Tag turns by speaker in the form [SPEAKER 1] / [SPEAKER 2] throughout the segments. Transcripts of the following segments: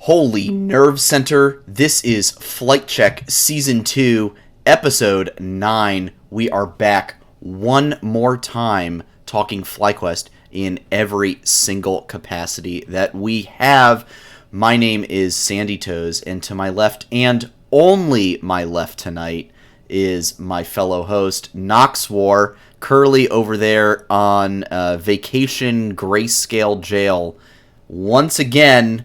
[SPEAKER 1] Holy nerve center, this is Flight Check Season 2, Episode 9. We are back one more time talking Flyquest in every single capacity that we have. My name is Sandy Toes, and to my left, and only my left tonight, is my fellow host, Nox War, Curly over there on vacation grayscale jail. Once again,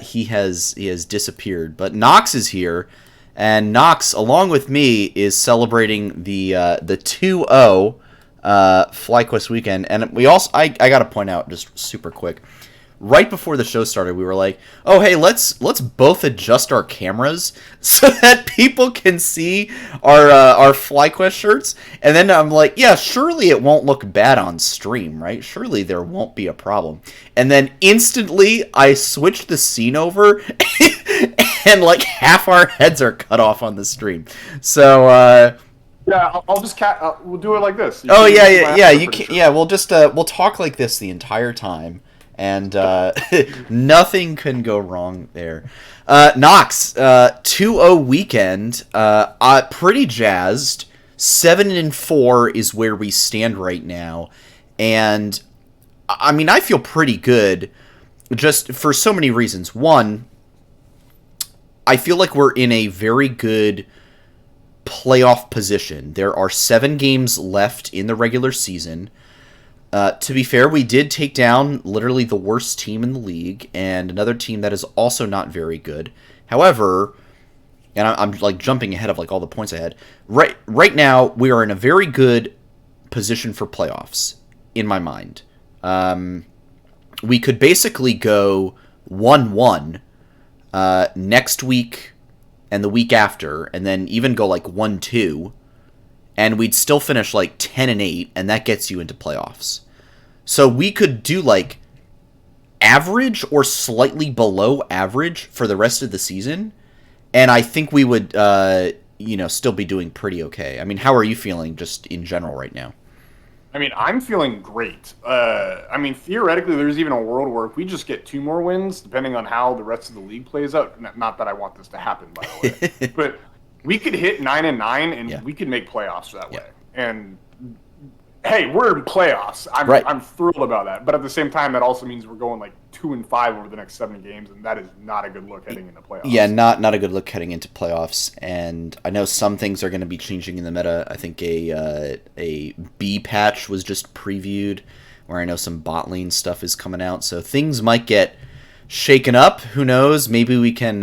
[SPEAKER 1] he has disappeared, but Nox is here, and Nox, along with me, is celebrating the 2-0 Flyquest weekend. And we also, I gotta point out just super quick, right before the show started, we were like, oh hey, let's both adjust our cameras so that people can see our Flyquest shirts. And then I'm like, yeah, surely it won't look bad on stream, right? Surely there won't be a problem. And then instantly I switched the scene over and like half our heads are cut off on the stream. So
[SPEAKER 2] yeah, I'll just we'll do it like this.
[SPEAKER 1] You can. Yeah, we'll just we'll talk like this the entire time. And nothing can go wrong there. Nox, 2-0 weekend. Pretty jazzed. 7-4 is where we stand right now. And, I mean, I feel pretty good just for so many reasons. One, I feel like we're in a very good playoff position. There are 7 games left in the regular season. To be fair, we did take down literally the worst team in the league and another team that is also not very good. However, and I'm like jumping ahead of like all the points I had. Right now, we are in a very good position for playoffs, in my mind. We could basically go 1-1 next week and the week after, and then even go like 1-2. And we'd still finish like 10-8, and that gets you into playoffs. So we could do like average or slightly below average for the rest of the season, and I think we would, still be doing pretty okay. I mean, how are you feeling just in general right now?
[SPEAKER 2] I mean, I'm feeling great. I mean, theoretically, there's even a world where if we just get 2 more wins, depending on how the rest of the league plays out. Not that I want this to happen, by the way, but we could hit 9-9, and we could make playoffs that way. And hey, we're in playoffs. I'm thrilled about that. But at the same time, that also means we're going like 2-5 over the next 7 games, and that is not a good look heading into playoffs.
[SPEAKER 1] Yeah, not a good look heading into playoffs. And I know some things are going to be changing in the meta. I think a B patch was just previewed, where I know some bot lane stuff is coming out. So things might get shaken up. Who knows? Maybe we can.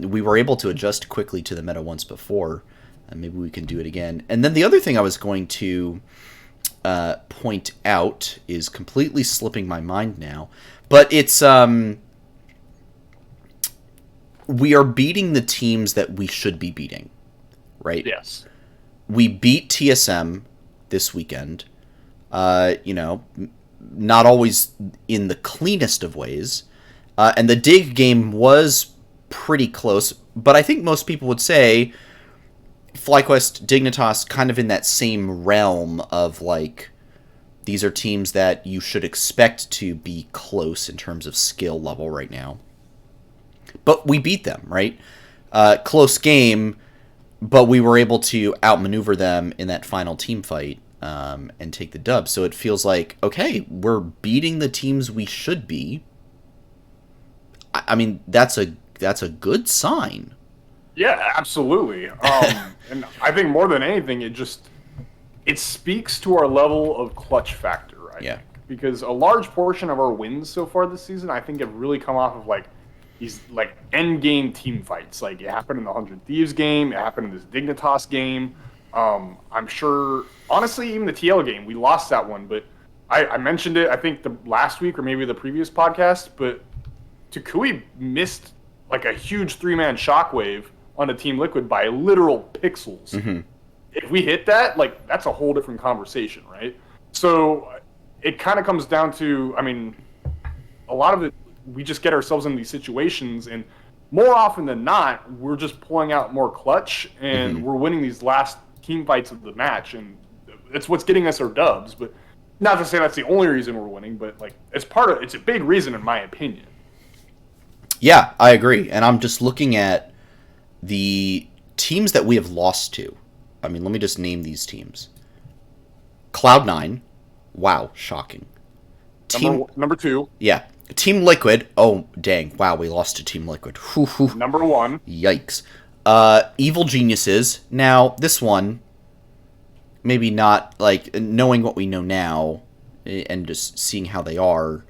[SPEAKER 1] We were able to adjust quickly to the meta once before, and maybe we can do it again. And then the other thing I was going to point out is completely slipping my mind now, but it's we are beating the teams that we should be beating, right?
[SPEAKER 2] Yes.
[SPEAKER 1] We beat TSM this weekend. Not always in the cleanest of ways. And the Dig game was pretty close, but I think most people would say Flyquest, Dignitas kind of in that same realm of, like, these are teams that you should expect to be close in terms of skill level right now. But we beat them, right? Close game, but we were able to outmaneuver them in that final team fight and take the dub. So it feels like, okay, we're beating the teams we should be. I mean, that's a good sign.
[SPEAKER 2] Yeah, absolutely. And I think more than anything, it speaks to our level of clutch factor, I think. Because a large portion of our wins so far this season, I think, have really come off of like these like end game team fights. Like it happened in the 100 Thieves game, it happened in this Dignitas game. I'm sure, honestly, even the TL game, we lost that one, but I mentioned it, I think the last week or maybe the previous podcast, but Takui missed like a huge 3-man shockwave onto Team Liquid by literal pixels. Mm-hmm. If we hit that, like, that's a whole different conversation, right? So it kind of comes down to, I mean, a lot of it, we just get ourselves in these situations, and more often than not, we're just pulling out more clutch, and we're winning these last team fights of the match, and it's what's getting us our dubs. But not to say that's the only reason we're winning, but like it's a big reason in my opinion.
[SPEAKER 1] Yeah, I agree. And I'm just looking at the teams that we have lost to. I mean, let me just name these teams. Cloud9. Wow, shocking.
[SPEAKER 2] Number 2.
[SPEAKER 1] Yeah. Team Liquid. Oh, dang. Wow, we lost to Team Liquid.
[SPEAKER 2] Number 1.
[SPEAKER 1] Yikes. Evil Geniuses. Now, this one, maybe not, like, knowing what we know now and just seeing how they are,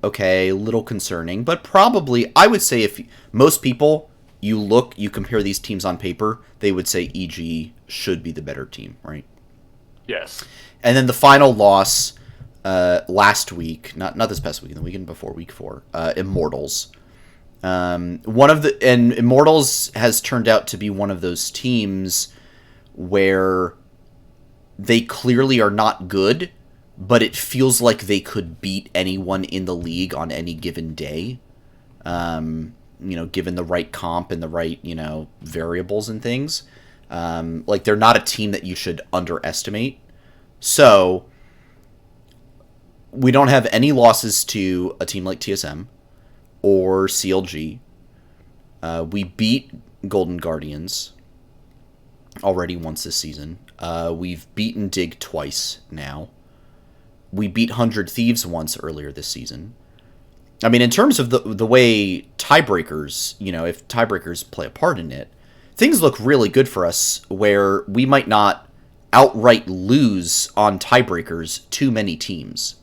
[SPEAKER 1] okay, a little concerning. But probably, I would say if most people, you compare these teams on paper, they would say EG should be the better team, right?
[SPEAKER 2] Yes. And
[SPEAKER 1] then the final loss last week, not this past week, the weekend before, week 4, Immortals. Immortals has turned out to be one of those teams where they clearly are not good, but it feels like they could beat anyone in the league on any given day. Given the right comp and the right, variables and things. Like, they're not a team that you should underestimate. So, we don't have any losses to a team like TSM or CLG. We beat Golden Guardians already once this season. We've beaten Dig twice now. We beat 100 Thieves once earlier this season. I mean, in terms of the way tiebreakers, if tiebreakers play a part in it, things look really good for us where we might not outright lose on tiebreakers to many teams.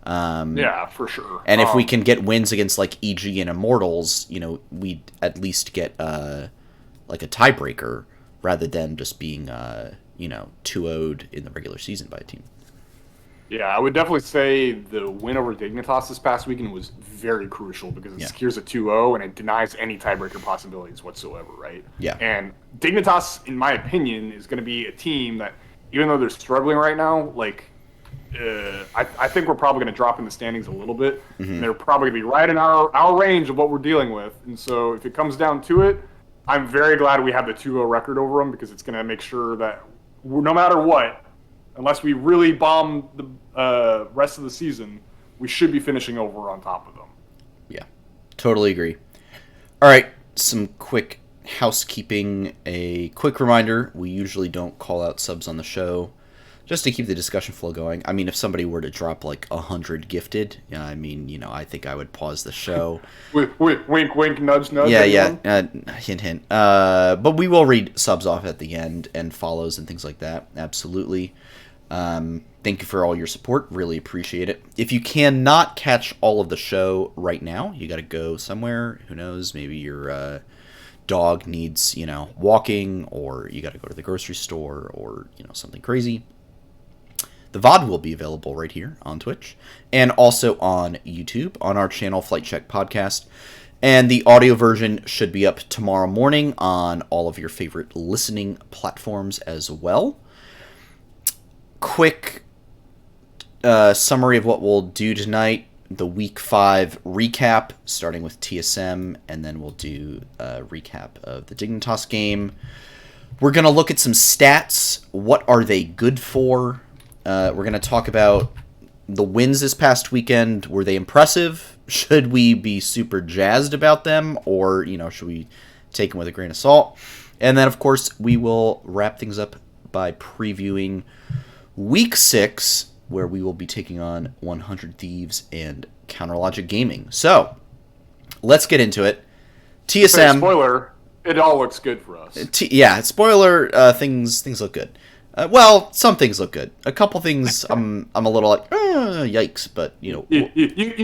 [SPEAKER 2] Yeah, for sure.
[SPEAKER 1] And if we can get wins against like EG and Immortals, we'd at least get like a tiebreaker rather than just being 2-0'd in the regular season by a team.
[SPEAKER 2] Yeah, I would definitely say the win over Dignitas this past weekend was very crucial because it secures a 2-0 and it denies any tiebreaker possibilities whatsoever, right?
[SPEAKER 1] Yeah.
[SPEAKER 2] And Dignitas, in my opinion, is going to be a team that, even though they're struggling right now, like, I think we're probably going to drop in the standings a little bit. Mm-hmm. And they're probably going to be right in our range of what we're dealing with. And so if it comes down to it, I'm very glad we have the 2-0 record over them because it's going to make sure that no matter what, unless we really bomb the rest of the season, we should be finishing over on top of them.
[SPEAKER 1] Yeah, totally agree. All right, some quick housekeeping. A quick reminder, we usually don't call out subs on the show just to keep the discussion flow going. I mean, if somebody were to drop like 100 gifted, I think I would pause the show.
[SPEAKER 2] Wink, wink, nudge, nudge.
[SPEAKER 1] Yeah, hint, hint. But we will read subs off at the end and follows and things like that. Absolutely. Thank you for all your support. Really appreciate it. If you cannot catch all of the show right now, you got to go somewhere. Who knows? Maybe your dog needs, walking, or you got to go to the grocery store, or something crazy. The VOD will be available right here on Twitch and also on YouTube on our channel Flight Check Podcast. And the audio version should be up tomorrow morning on all of your favorite listening platforms as well. Quick summary of what we'll do tonight. The Week 5 recap, starting with TSM, and then we'll do a recap of the Dignitas game. We're going to look at some stats. What are they good for? We're going to talk about the wins this past weekend. Were they impressive? Should we be super jazzed about them? Or, should we take them with a grain of salt? And then, of course, we will wrap things up by previewing Week 6, where we will be taking on 100 Thieves and Counterlogic Gaming. So, let's get into it. TSM...
[SPEAKER 2] Spoiler, it all looks good for us.
[SPEAKER 1] Spoiler, things look good. Well, some things look good. A couple things I'm a little like, yikes, but
[SPEAKER 2] you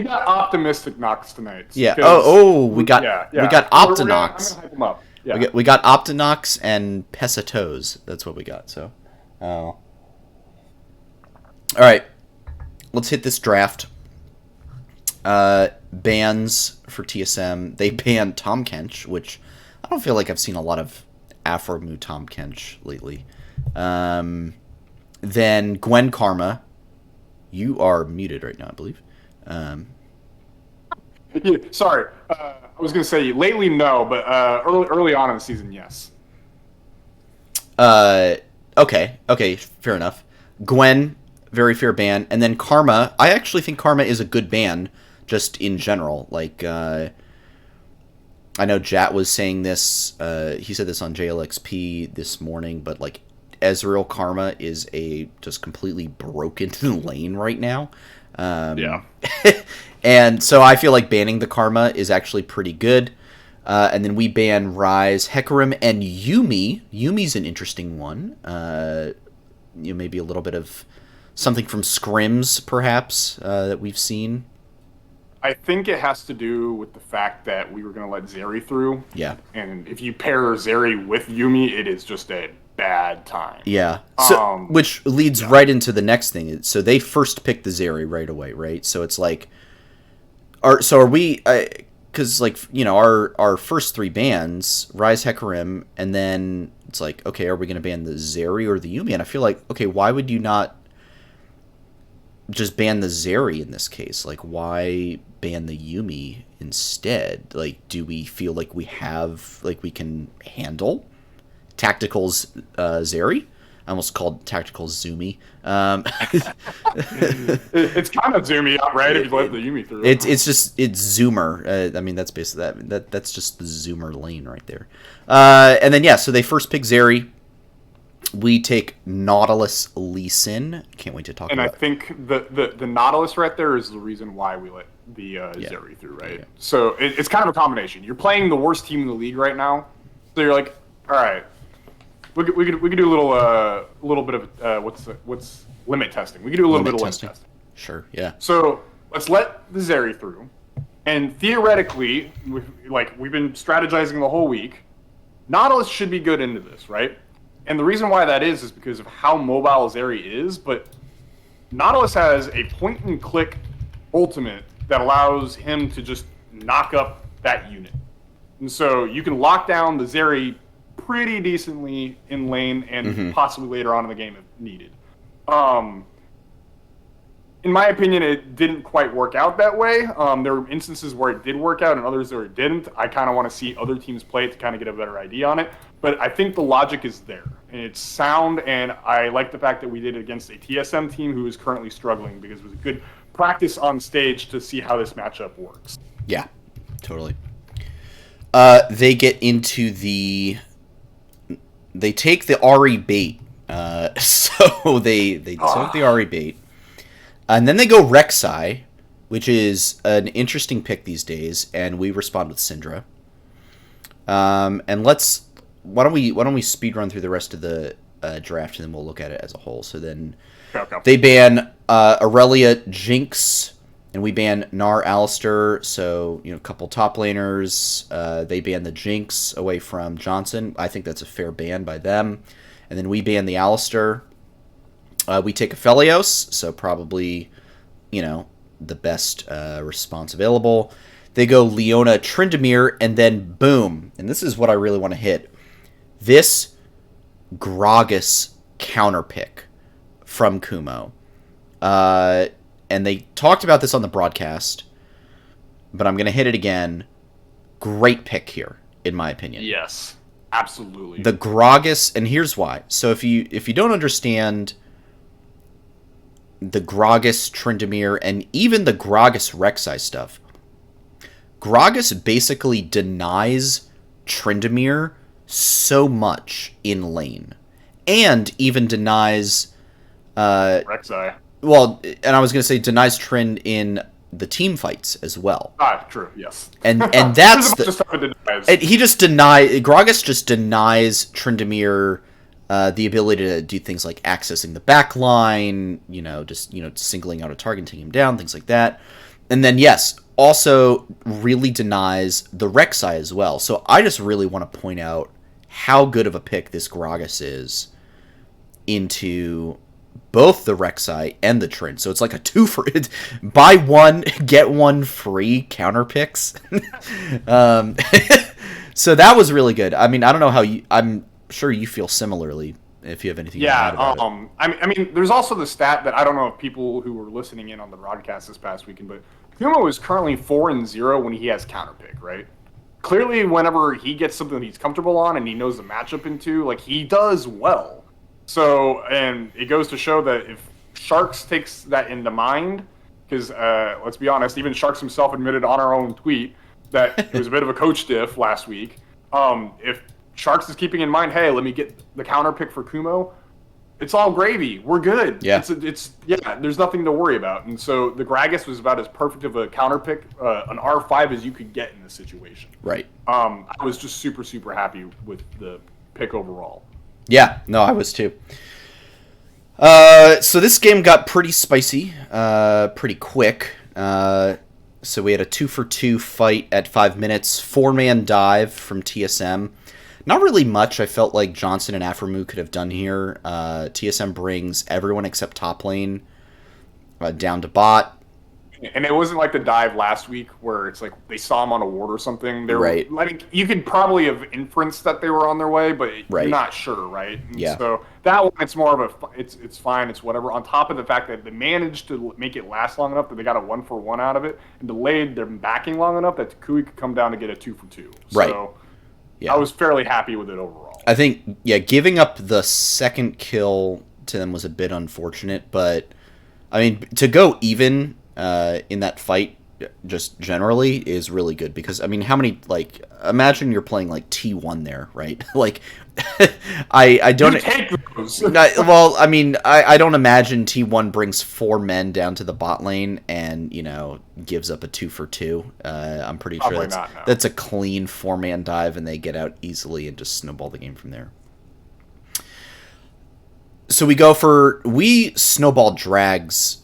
[SPEAKER 2] got optimistic knocks tonight.
[SPEAKER 1] Yeah. We got Optinox.
[SPEAKER 2] I'm gonna hype them up. Yeah.
[SPEAKER 1] We got Optinox and Pesatos. That's what we got. So, all right, let's hit this draft. Bans for TSM. They banned Tahm Kench, which I don't feel like I've seen a lot of Afro-Mu Tahm Kench lately. Then Gwen Karma, you are muted right now, I believe.
[SPEAKER 2] Sorry, I was gonna say lately no, but early on in the season, yes.
[SPEAKER 1] Okay, fair enough. Gwen, very fair ban, and then Karma. I actually think Karma is a good ban, just in general. Like, I know Jat was saying this. He said this on JLXP this morning, but like Ezreal Karma is a just completely broken lane right now.
[SPEAKER 2] Yeah.
[SPEAKER 1] And so I feel like banning the Karma is actually pretty good. And then we ban Ryze, Hecarim, and Yuumi. Yuumi's an interesting one. Maybe a little bit of something from Scrims, perhaps, that we've seen.
[SPEAKER 2] I think it has to do with the fact that we were going to let Zeri through.
[SPEAKER 1] Yeah.
[SPEAKER 2] And if you pair Zeri with Yuumi, it is just a bad time.
[SPEAKER 1] Yeah. So, which leads right into the next thing. So they first picked the Zeri right away, right? So it's like, are we? Because like our first three bans, Ryze, Hecarim, and then it's like, okay, are we going to ban the Zeri or the Yuumi? And I feel like, okay, why would you not just ban the Zeri in this case? Like, why ban the Yuumi instead? Like, do we feel like we can handle Tactical's Zeri? I almost called Tactical Zoomy.
[SPEAKER 2] It's kind of zoomy up, right? If you let the Yuumi through.
[SPEAKER 1] It's Zoomer. I mean, that's basically that's just the Zoomer lane right there. And then so they first pick Zeri. We take Nautilus Lee Sin. Can't wait to talk about it.
[SPEAKER 2] And I think the Nautilus right there is the reason why we let the Zeri through, right? Yeah. So it's kind of a combination. You're playing the worst team in the league right now, so you're like, all right, we could do a little bit of what's limit testing. We could do a little bit of limit testing.
[SPEAKER 1] Sure. Yeah.
[SPEAKER 2] So let's let the Zeri through, and theoretically, we've been strategizing the whole week. Nautilus should be good into this, right? And the reason why that is because of how mobile Zeri is, but Nautilus has a point-and-click ultimate that allows him to just knock up that unit. And so you can lock down the Zeri pretty decently in lane and possibly later on in the game if needed. In my opinion, it didn't quite work out that way. There were instances where it did work out and others where it didn't. I kind of want to see other teams play it to kind of get a better idea on it. But I think the logic is there. And it's sound, and I like the fact that we did it against a TSM team who is currently struggling because it was a good practice on stage to see how this matchup works.
[SPEAKER 1] Yeah, totally. They get into they take the Ahri bait. So they took the Ahri bait. And then they go Rek'Sai, which is an interesting pick these days, and we respond with Syndra. And why don't we speed run through the rest of the draft, and then we'll look at it as a whole. So then they ban Aurelia Jinx, and we ban Gnar Alistar. So a couple top laners. They ban the Jinx away from Johnson. I think that's a fair ban by them. And then we ban the Alistar. We take Aphelios, so probably, the best response available. They go Leona Tryndamere, and then boom. And this is what I really want to hit. This Gragas counter pick from Kumo. And they talked about this on the broadcast, but I'm going to hit it again. Great pick here, in my opinion.
[SPEAKER 2] Yes, absolutely.
[SPEAKER 1] The Gragas, and here's why. So if you don't understand the Gragas Tryndamere and even the Gragas Rek'Sai stuff, Gragas basically denies Tryndamere so much in lane, and even denies
[SPEAKER 2] Rek'Sai.
[SPEAKER 1] Well, and I was going to say denies Trynd in the team fights as well.
[SPEAKER 2] True. Yes.
[SPEAKER 1] And that's Gragas just denies Tryndamere the ability to do things like accessing the back line, just singling out a target, taking him down, things like that. And then also really denies the Rek'Sai as well. So I just really want to point out how good of a pick this Gragas is into both the Rek'Sai and the Trynd. So it's like a 2 for it. Buy one, get one free counter picks. So that was really good. I mean, I don't know how I'm sure you feel similarly. If you have anything to add about it.
[SPEAKER 2] I mean, there's also the stat that I don't know if people who were listening in on the broadcast this past weekend, but Kumo is currently 4-0 when he has counter pick, right? Clearly, whenever he gets something that he's comfortable on and he knows the matchup into, he does well. So, and it goes to show that if Sharks takes that into mind, because let's be honest, even Sharks himself admitted on our own tweet that it was a bit of a coach diff last week. If Sharks is keeping in mind, hey, let me get the counter pick for Kumo, it's all gravy. We're good.
[SPEAKER 1] Yeah.
[SPEAKER 2] There's nothing to worry about. And so the Gragas was about as perfect of a counter pick, an R5 as you could get in this situation.
[SPEAKER 1] Right.
[SPEAKER 2] I was just super, super happy with the pick overall.
[SPEAKER 1] Yeah, no, I was too. So this game got pretty spicy, pretty quick. So we had a 2-for-2 fight at 5 minutes, 4-man dive from TSM. Not really much I felt like Johnson and Aframu could have done here. TSM brings everyone except top lane down to bot.
[SPEAKER 2] And it wasn't like the dive last week where it's like they saw him on a ward or something. They were,
[SPEAKER 1] right.
[SPEAKER 2] I mean, you could probably have inferenced that they were on their way, but
[SPEAKER 1] right.
[SPEAKER 2] you're not sure, right? And
[SPEAKER 1] yeah.
[SPEAKER 2] So that one, it's more of a, it's fine, it's whatever. On top of the fact that they managed to make it last long enough that they got a 1-for-1 out of it and delayed their backing long enough that Kui could come down to get a 2-for-2.
[SPEAKER 1] Right.
[SPEAKER 2] So
[SPEAKER 1] yeah.
[SPEAKER 2] I was fairly happy with it overall.
[SPEAKER 1] I think, yeah, giving up the second kill to them was a bit unfortunate, but I mean, to go even in that fight just generally is really good because, I mean, how many, like, imagine you're playing like T1 there, right? Like, I don't...
[SPEAKER 2] You take those.
[SPEAKER 1] Well, I mean, I don't imagine T1 brings 4 men down to the bot lane and, you know, gives up a 2-for-2. I'm pretty sure that's a clean 4-man dive and they get out easily and just snowball the game from there. So we snowballed dragons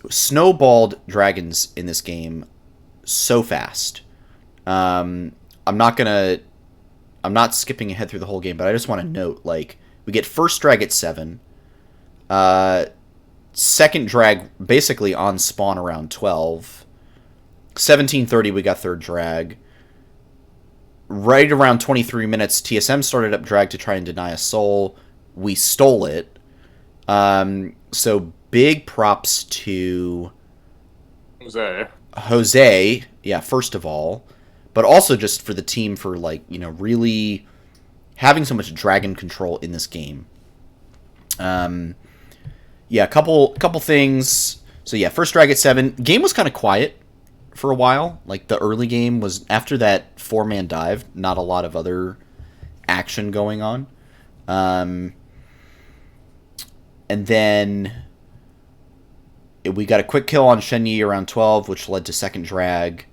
[SPEAKER 1] in this game so fast. I'm not skipping ahead through the whole game, but I just want to note, like, we get first drag at 7, second drag basically on spawn around 12, 17:30 we got third drag. Right around 23 minutes, TSM started up drag to try and deny a soul. We stole it. So big props to Jose, yeah, first of all, but also just for the team for, like, you know, really having so much dragon control in this game. Yeah, a couple things. So yeah, first drag at 7. Game was kind of quiet for a while. Like, the early game was, after that 4-man dive, not a lot of other action going on. And then we got a quick kill on Shenyi around 12, which led to second drag.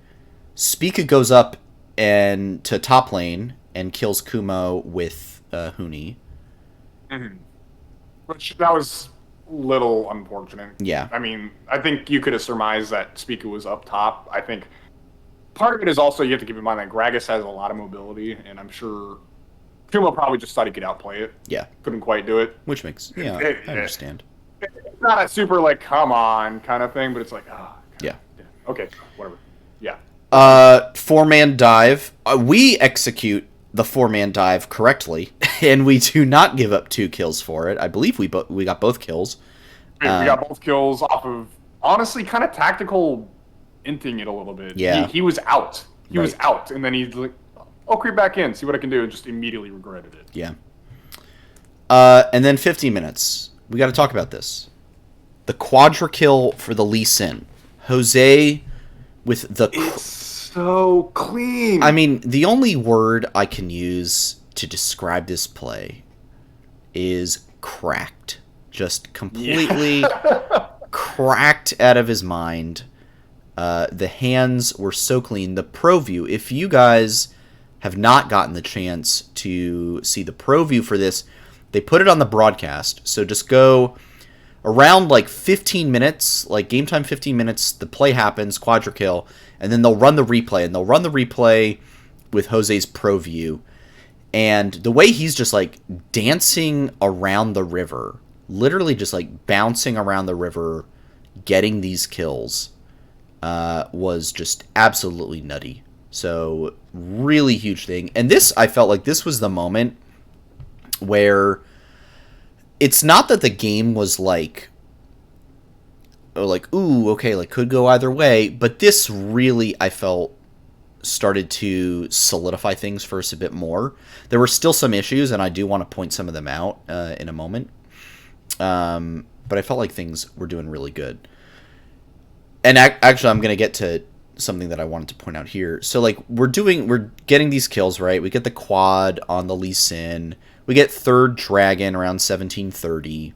[SPEAKER 1] Spica goes up and to top lane and kills Kumo with Huni.
[SPEAKER 2] Mm-hmm. Which, that was a little unfortunate.
[SPEAKER 1] Yeah.
[SPEAKER 2] I mean, I think you could have surmised that Spica was up top. I think part of it is also you have to keep in mind that Gragas has a lot of mobility, and I'm sure Kumo probably just thought he could outplay it.
[SPEAKER 1] Yeah.
[SPEAKER 2] Couldn't quite do it.
[SPEAKER 1] Which makes, I understand.
[SPEAKER 2] It's not a super, like, come on kind of thing, but it's like, oh.
[SPEAKER 1] Yeah.
[SPEAKER 2] Okay, whatever. Yeah.
[SPEAKER 1] 4-man dive. We execute the 4-man dive correctly, and we do not give up 2 kills for it. I believe we got both kills.
[SPEAKER 2] We got both kills off of, honestly, kind of tactical inting it a little bit.
[SPEAKER 1] Yeah.
[SPEAKER 2] He was out. He was out, and then he's like, I'll creep back in, see what I can do, and just immediately regretted it.
[SPEAKER 1] Yeah. And then 15 minutes. We got to talk about this. The quadra kill for the Lee Sin. Jose with the...
[SPEAKER 2] It's so clean.
[SPEAKER 1] I mean, the only word I can use to describe this play is cracked. Just completely cracked out of his mind. The hands were so clean. The pro view, if you guys have not gotten the chance to see the pro view for this, they put it on the broadcast. So just go around like 15 minutes, like game time 15 minutes, the play happens, quadra kill, and then they'll run the replay. And they'll run the replay with Jose's pro view. And the way he's just like dancing around the river, literally just like bouncing around the river, getting these kills, was just absolutely nutty. So, really huge thing. And this, I felt like this was the moment where it's not that the game was like, ooh, okay, like could go either way, but this really, I felt, started to solidify things for us a bit more. There were still some issues, and I do want to point some of them out in a moment. But I felt like things were doing really good. And actually, I'm going to get to something that I wanted to point out here. So like we're getting these kills, right? We get the quad on the Lee Sin. We get third dragon around 1730.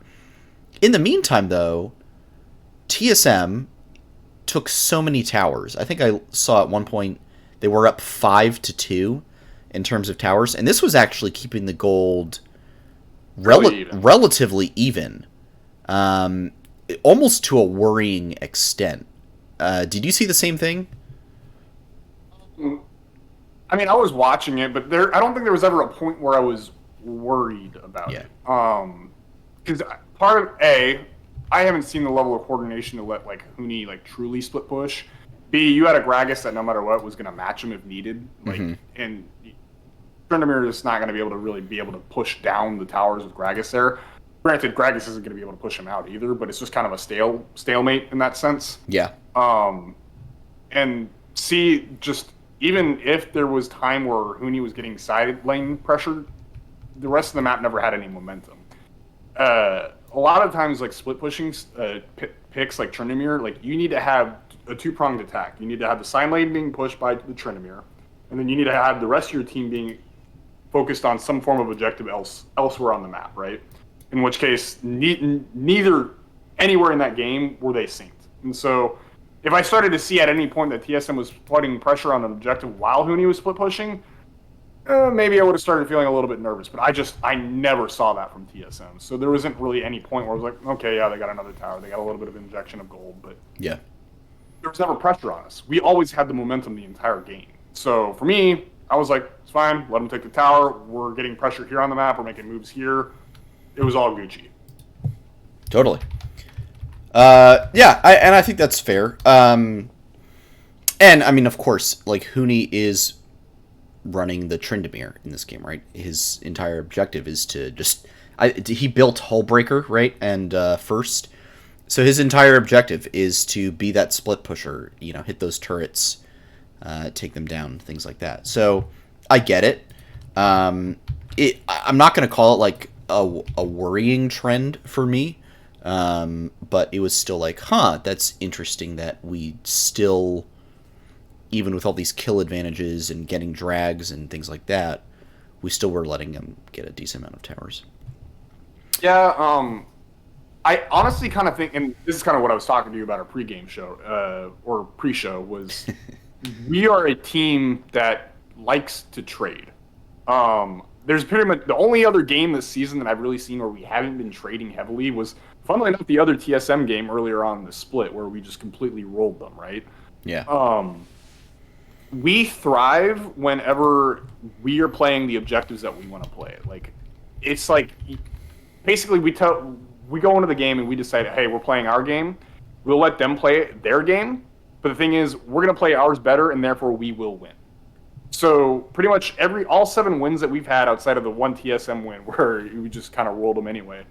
[SPEAKER 1] In the meantime, though, TSM took so many towers. I think I saw at one point they were up 5-2 in terms of towers, and this was actually keeping the gold relatively even, almost to a worrying extent. Did you see the same thing?
[SPEAKER 2] I mean, I was watching it, but I don't think there was ever a point where I was worried about it. Because part of I haven't seen the level of coordination to let like Huni like truly split push. B, you had a Gragas that no matter what was going to match him if needed. Like, and Tryndamere is not going to be able to push down the towers with Gragas there. Granted, Gragas isn't going to be able to push him out either, but it's just kind of a stalemate in that sense.
[SPEAKER 1] Yeah.
[SPEAKER 2] And C, just even if there was time where Huni was getting side lane pressured, the rest of the map never had any momentum. A lot of times, like split pushing picks like Tryndamere, like you need to have a two-pronged attack. You need to have the side lane being pushed by the Tryndamere, and then you need to have the rest of your team being focused on some form of objective elsewhere on the map, right? In which case, neither anywhere in that game were they synced. And so, if I started to see at any point that TSM was putting pressure on an objective while Huni was split pushing, maybe I would have started feeling a little bit nervous. But I never saw that from TSM. So there wasn't really any point where I was like, okay, yeah, they got another tower. They got a little bit of injection of gold. But
[SPEAKER 1] yeah,
[SPEAKER 2] there was never pressure on us. We always had the momentum the entire game. So for me, I was like, it's fine. Let them take the tower. We're getting pressure here on the map. We're making moves here. It was all Gucci.
[SPEAKER 1] Totally. I think that's fair. And I mean, of course, like Huni is running the Tryndamere in this game, right? His entire objective is to just he built Hullbreaker, right? And first, so his entire objective is to be that split pusher. You know, hit those turrets, take them down, things like that. So I get it. I'm not going to call it like a worrying trend for me. But it was still like, that's interesting that we still, even with all these kill advantages and getting drags and things like that, we still were letting them get a decent amount of towers.
[SPEAKER 2] Yeah, I honestly kind of think, and this is kind of what I was talking to you about our pregame show, or pre-show, was we are a team that likes to trade. There's pretty much the only other game this season that I've really seen where we haven't been trading heavily was, funnily enough, the other TSM game earlier on in the split where we just completely rolled them, right?
[SPEAKER 1] Yeah.
[SPEAKER 2] We thrive whenever we are playing the objectives that we want to play. Like, it's like, basically we go into the game and we decide, hey, we're playing our game. We'll let them play their game. But the thing is, we're going to play ours better, and therefore we will win. So pretty much all 7 wins that we've had outside of the one TSM win where we just kind of rolled them anyway.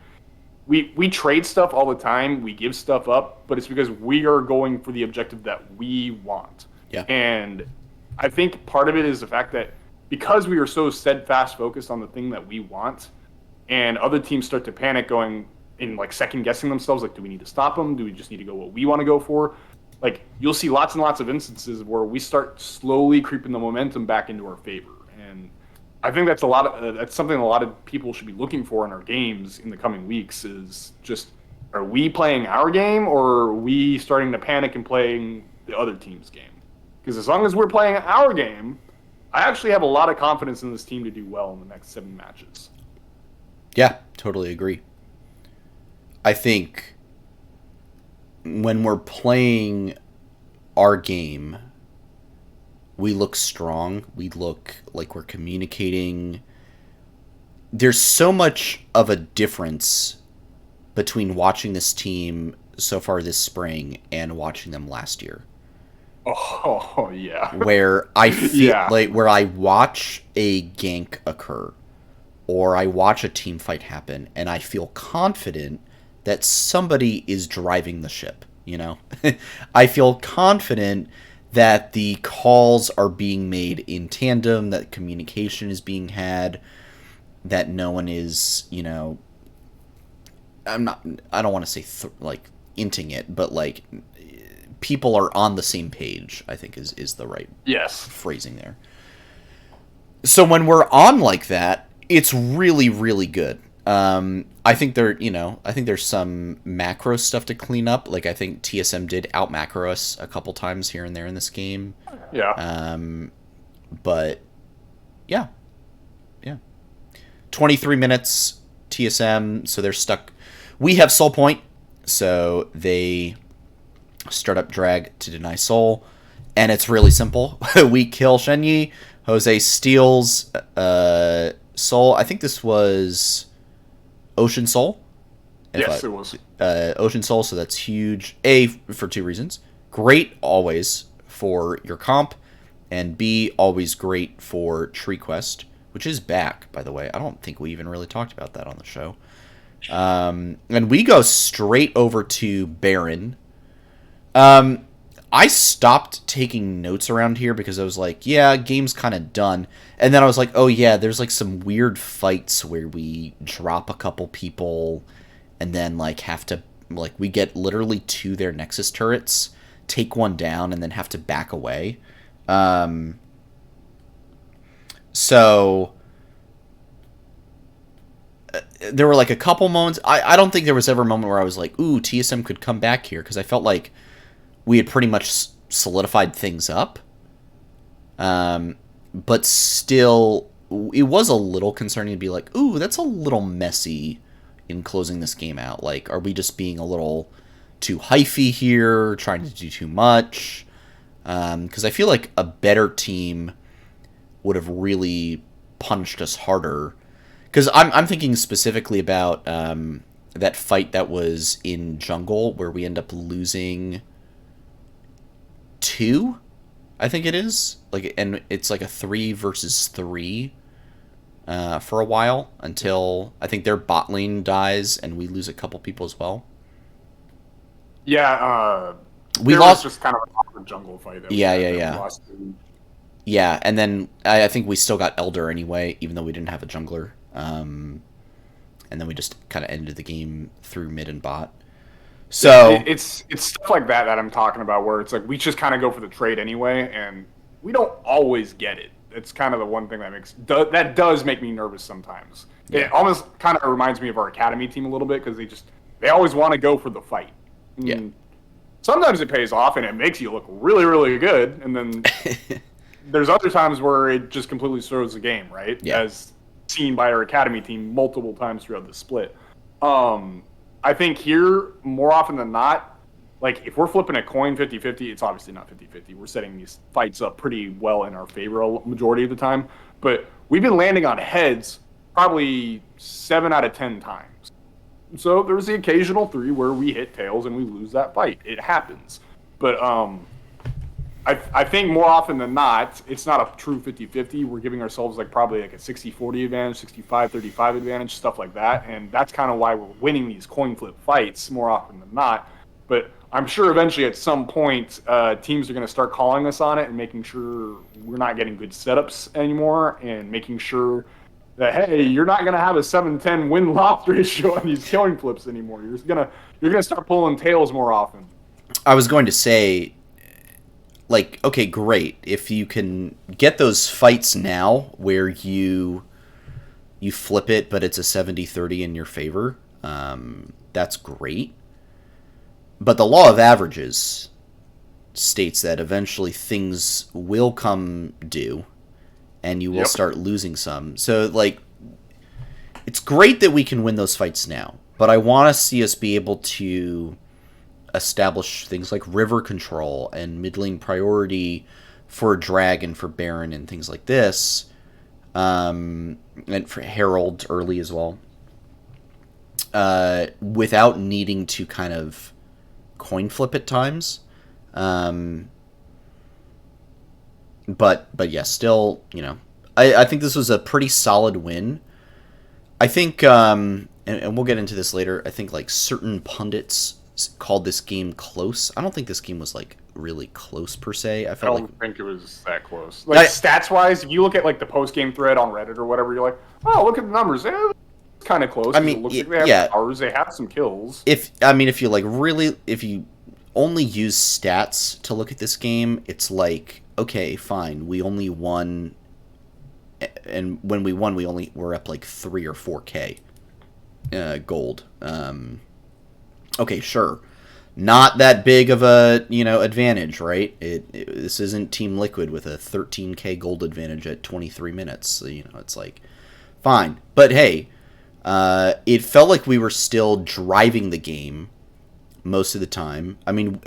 [SPEAKER 2] We trade stuff all the time. We give stuff up, but it's because we are going for the objective that we want.
[SPEAKER 1] Yeah.
[SPEAKER 2] And I think part of it is the fact that because we are so steadfast focused on the thing that we want, and other teams start to panic going in like second guessing themselves, like, do we need to stop them? Do we just need to go what we want to go for? Like, you'll see lots and lots of instances where we start slowly creeping the momentum back into our favor. And I think that's something a lot of people should be looking for in our games in the coming weeks is just, are we playing our game or are we starting to panic and playing the other team's game? Because as long as we're playing our game, I actually have a lot of confidence in this team to do well in the next 7 matches.
[SPEAKER 1] Yeah, totally agree. I think when we're playing our game, we look strong. We look like we're communicating. There's so much of a difference between watching this team so far this spring and watching them last year.
[SPEAKER 2] Oh, yeah.
[SPEAKER 1] Where I feel like where I watch a gank occur or I watch a team fight happen and I feel confident that somebody is driving the ship, you know? I feel confident that the calls are being made in tandem, that communication is being had, that no one is, you know, I don't want to say like inting it, but like people are on the same page, I think is the right phrasing there. So when we're on like that, it's really, really good. I think there's some macro stuff to clean up. Like, I think TSM did out macro us a couple times here and there in this game.
[SPEAKER 2] Yeah.
[SPEAKER 1] But yeah. 23 minutes TSM, so they're stuck. We have soul point, so they start up drag to deny soul, and it's really simple. We kill Shenyi. Jose steals soul. I think this was Ocean Soul.
[SPEAKER 2] Yes, it was.
[SPEAKER 1] Ocean Soul, so that's huge. A, for two reasons. Great always for your comp, and B, always great for Flyquest, which is back, by the way. I don't think we even really talked about that on the show. And we go straight over to Baron. I stopped taking notes around here because I was like, yeah, game's kind of done. And then I was like, oh yeah, there's like some weird fights where we drop a couple people and then like have to, like, we get literally to their Nexus turrets, take one down, and then have to back away. So there were like a couple moments. I don't think there was ever a moment where I was like, ooh, TSM could come back here, because I felt like we had pretty much solidified things up. But still, it was a little concerning to be like, ooh, that's a little messy in closing this game out. Like, are we just being a little too hyphy here, trying to do too much? Because I feel like a better team would have really punished us harder. Because I'm thinking specifically about that fight that was in jungle where we end up losing 2, I think it is. Like, and it's like a 3 versus 3 for a while until I think their bot lane dies and we lose a couple people as well.
[SPEAKER 2] Yeah,
[SPEAKER 1] we lost
[SPEAKER 2] just kind of an awkward jungle fight.
[SPEAKER 1] Yeah, and then I think we still got Elder anyway, even though we didn't have a jungler. And then we just kind of ended the game through mid and bot. So
[SPEAKER 2] it's stuff like that I'm talking about, where it's like we just kind of go for the trade anyway, and we don't always get it. It's kind of the one thing that does make me nervous sometimes. Yeah. It almost kind of reminds me of our academy team a little bit, because they always want to go for the fight.
[SPEAKER 1] Yeah.
[SPEAKER 2] Sometimes it pays off and it makes you look really, really good, and then there's other times where it just completely throws the game, right?
[SPEAKER 1] Yeah.
[SPEAKER 2] As seen by our academy team multiple times throughout the split. I think here, more often than not, like, if we're flipping a coin 50-50, it's obviously not 50-50. We're setting these fights up pretty well in our favor a majority of the time. But we've been landing on heads probably 7 out of 10 times. So there's the occasional 3 where we hit tails and we lose that fight. It happens. But I think more often than not, it's not a true 50-50. We're giving ourselves like probably like a 60-40 advantage, 65-35 advantage, stuff like that. And that's kind of why we're winning these coin flip fights more often than not. But I'm sure eventually at some point, teams are going to start calling us on it and making sure we're not getting good setups anymore, and making sure that, hey, you're not going to have a 7-10 win-loss ratio on these coin flips anymore. You're gonna start pulling tails more often.
[SPEAKER 1] I was going to say, like, okay, great. If you can get those fights now where you flip it, but it's a 70-30 in your favor, that's great. But the law of averages states that eventually things will come due, and you will start losing some. So, like, it's great that we can win those fights now, but I want to see us be able to establish things like river control and mid lane priority for Dragon, for Baron, and things like this, and for Herald early as well, without needing to kind of coin flip at times. But yeah, still, you know, I think this was a pretty solid win. I think, and we'll get into this later, I think like certain pundits called this game close. I don't think this game was like really close per se. I
[SPEAKER 2] don't think it was that close. Like, stats wise, if you look at like the post game thread on Reddit or whatever, you're like, oh, look at the numbers. It's kind of close.
[SPEAKER 1] I mean,
[SPEAKER 2] it looks like they have powers, they have some kills.
[SPEAKER 1] If you like really, if you only use stats to look at this game, it's like, okay, fine, we only won, and when we won, we're up like 3 or 4K gold. Okay, sure. Not that big of a, advantage, right? This isn't Team Liquid with a 13K gold advantage at 23 minutes. So, it's like, fine. But hey, it felt like we were still driving the game most of the time. I mean,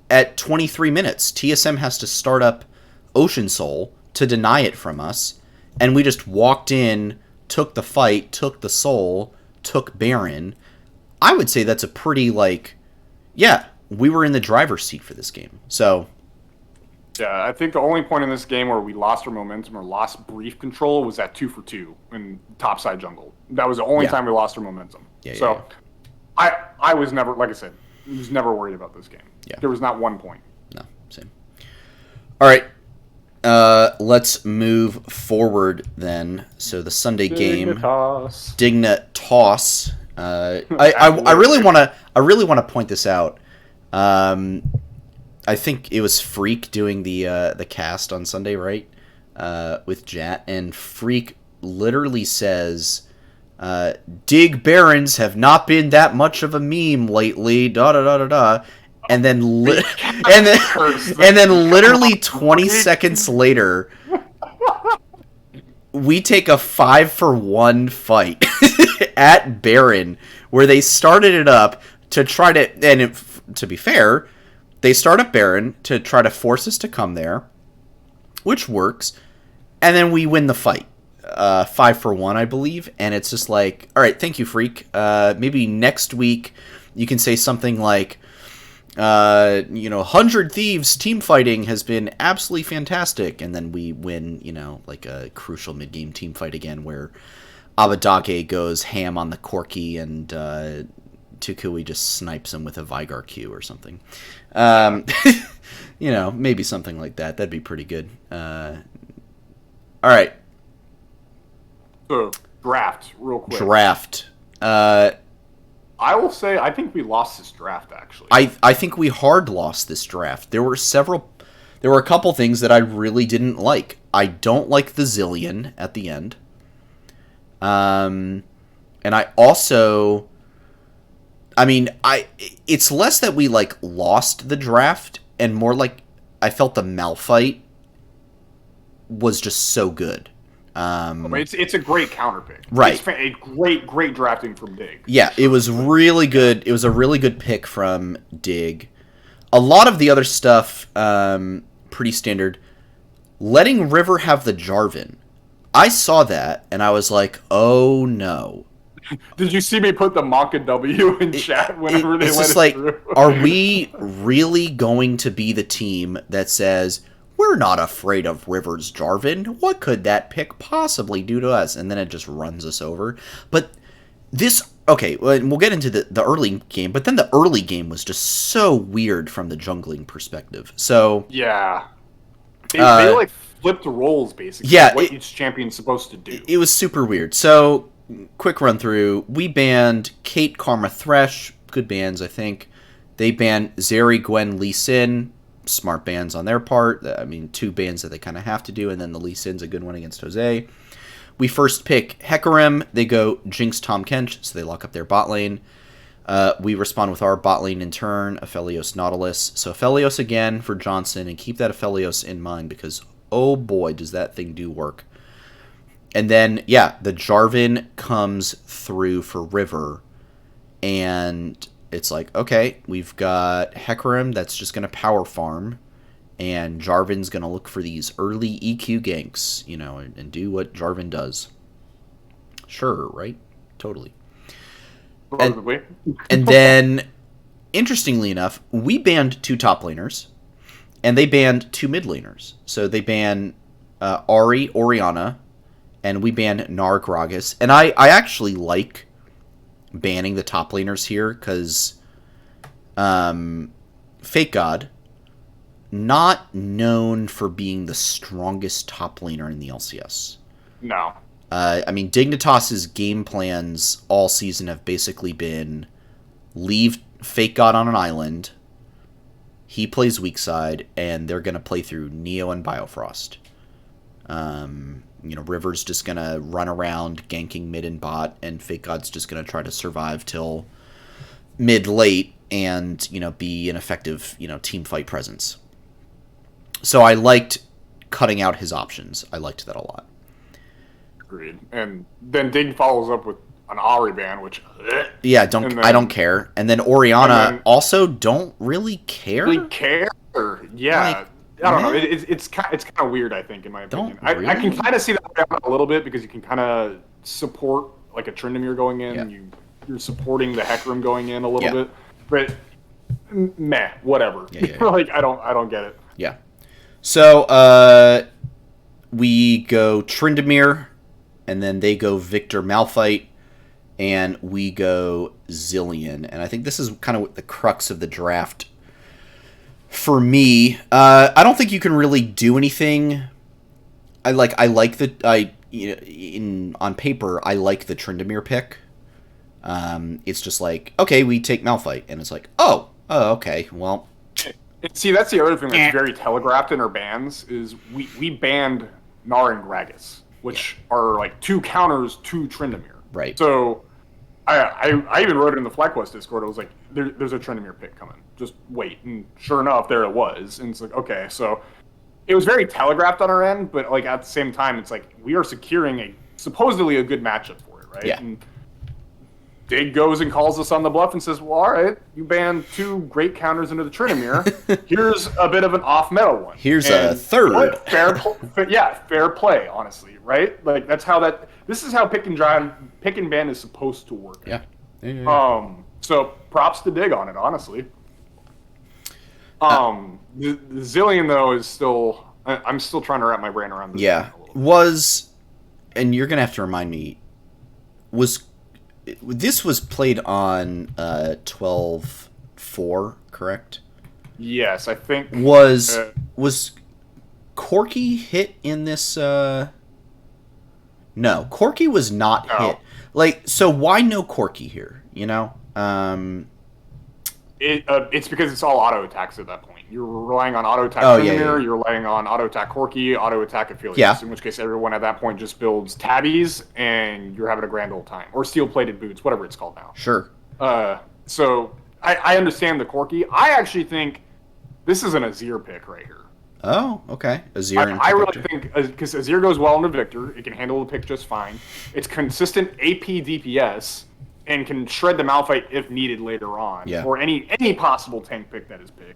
[SPEAKER 1] at 23 minutes, TSM has to start up Ocean Soul to deny it from us, and we just walked in, took the fight, took the soul, took Baron. I would say that's a pretty, yeah, we were in the driver's seat for this game. So,
[SPEAKER 2] yeah, I think the only point in this game where we lost our momentum or lost brief control was at 2 for 2 in topside jungle. That was the only time we lost our momentum.
[SPEAKER 1] Yeah.
[SPEAKER 2] I was never, like I said, was never worried about this game.
[SPEAKER 1] Yeah.
[SPEAKER 2] There was not one point.
[SPEAKER 1] No, same. All right. Let's move forward then. So the Sunday game, Dignitas. I really want to point this out. I think it was Freak doing the cast on Sunday, right? With Jat, and Freak literally says, "Dig Barons have not been that much of a meme lately." Da da da da da. And then, and then, literally 20 seconds later, we take a 5-for-1 fight at Baron, where they started it up to try to, and to be fair, they start up Baron to try to force us to come there, which works, and then we win the fight, 5-for-1, I believe, and it's just like, all right, thank you, Freak. Maybe next week you can say something like, 100 Thieves team fighting has been absolutely fantastic, and then we win, like a crucial mid-game team fight again where Abadage goes ham on the Corki and Tukui just snipes him with a Vigar Q or something. Maybe something like that. That'd be pretty good. All right.
[SPEAKER 2] So, draft, real quick.
[SPEAKER 1] Draft.
[SPEAKER 2] I will say, I think we lost this draft, actually.
[SPEAKER 1] I think we hard lost this draft. There were a couple things that I really didn't like. I don't like the Zillion at the end. And I also, it's less that we, lost the draft, and more like I felt the Malphite was just so good.
[SPEAKER 2] It's a great counter pick.
[SPEAKER 1] Right.
[SPEAKER 2] It's a great drafting from Dig.
[SPEAKER 1] Yeah, it was really good. It was a really good pick from Dig. A lot of the other stuff, pretty standard. Letting River have the Jarvan. I saw that, and I was like, oh no.
[SPEAKER 2] Did you see me put the Monka W in chat whenever they let it through?
[SPEAKER 1] Are we really going to be the team that says, we're not afraid of River's Jarvan. What could that pick possibly do to us? And then it just runs us over. But this, okay, we'll get into the early game, but then the early game was just so weird from the jungling perspective. So
[SPEAKER 2] yeah, they flipped roles basically.
[SPEAKER 1] Yeah,
[SPEAKER 2] what each champion's supposed to do.
[SPEAKER 1] It was super weird. So quick run through. We banned Kate, Karma, Thresh. Good bans, I think. They banned Zeri, Gwen, Lee Sin. Smart bans on their part. 2 bans that they kind of have to do, and then the Lee Sin's a good one against Jose. We first pick Hecarim. They go Jinx, Tahm Kench, so they lock up their bot lane. We respond with our bot lane in turn, Aphelios, Nautilus. So Aphelios again for Johnson, and keep that Aphelios in mind because, oh boy, does that thing do work. And then, yeah, the Jarvan comes through for River, and it's like, okay, we've got Hecarim that's just going to power farm, and Jarvan's going to look for these early EQ ganks, and do what Jarvan does. Sure, right? Totally. And then, interestingly enough, we banned 2 top laners, and they banned 2 mid laners. So they banned Orianna, and we banned Nar Gragas. And I actually like banning the top laners here because Fake God, not known for being the strongest top laner in the LCS.
[SPEAKER 2] No.
[SPEAKER 1] Dignitas's game plans all season have basically been leave Fake God on an island, He plays weak side, and they're going to play through Neo and Biofrost. River's just going to run around ganking mid and bot, and Fake God's just going to try to survive till mid-late and, be an effective, team fight presence. So I liked cutting out his options. I liked that a lot.
[SPEAKER 2] Agreed. And then Dig follows up with an Ahri ban, which...
[SPEAKER 1] Yeah, I don't care. And then Orianna also don't really care?
[SPEAKER 2] Really care? Yeah. I don't know. It's kind of weird, I think, in my opinion. I can kind of see that a little bit because you can kind of support like a Tryndamere going in. Yeah. You're supporting the Hecarim going in a little bit. But meh, whatever. Yeah. Like I don't get it.
[SPEAKER 1] Yeah. So we go Tryndamere, and then they go Victor Malphite, and we go Zilean. And I think this is kind of the crux of the draft for me. I don't think you can really do anything. On paper, I like the Tryndamere pick. It's just like, okay, we take Malphite, and it's like, oh, okay, well.
[SPEAKER 2] See, that's the other thing that's very telegraphed in our bans is we banned Gnar and Gragas, which are like 2 counters to Tryndamere.
[SPEAKER 1] Right.
[SPEAKER 2] So I even wrote it in the Flyquest Discord. I was like, there's a Tryndamere pick coming. Just wait. And sure enough, there it was. And it's like, okay, so it was very telegraphed on our end, but like at the same time, it's like we are securing supposedly a good matchup for it, right?
[SPEAKER 1] Yeah.
[SPEAKER 2] And Dig goes and calls us on the bluff and says, well, all right, you banned 2 great counters into the Tryndamere. Here's a bit of an off-meta one.
[SPEAKER 1] Here's a third.
[SPEAKER 2] Fair play, honestly, right? Like, this is how pick and ban is supposed to work.
[SPEAKER 1] Yeah.
[SPEAKER 2] So props to Dig on it, honestly. The Zilean, though, is still... I'm still trying to wrap my brain around this.
[SPEAKER 1] Yeah. And you're going to have to remind me, this was played on 12.4, correct?
[SPEAKER 2] Yes, I think...
[SPEAKER 1] Was Corki hit in this... No, Corki was not hit. Like, so why no Corki here,
[SPEAKER 2] It's because it's all auto attacks at that point. You're relying on auto attack Tryndamere, you're relying on auto attack Corki, auto attack Affiliates.
[SPEAKER 1] Yeah.
[SPEAKER 2] In which case, everyone at that point just builds tabbies, and you're having a grand old time, or steel plated boots, whatever it's called now.
[SPEAKER 1] Sure.
[SPEAKER 2] So I understand the Corki. I actually think this is an Azir pick right here.
[SPEAKER 1] Oh, okay. Azir.
[SPEAKER 2] I really think because Azir goes well into Victor, it can handle the pick just fine. It's consistent AP DPS. And can shred the Malphite if needed later on, or any possible tank pick that is big.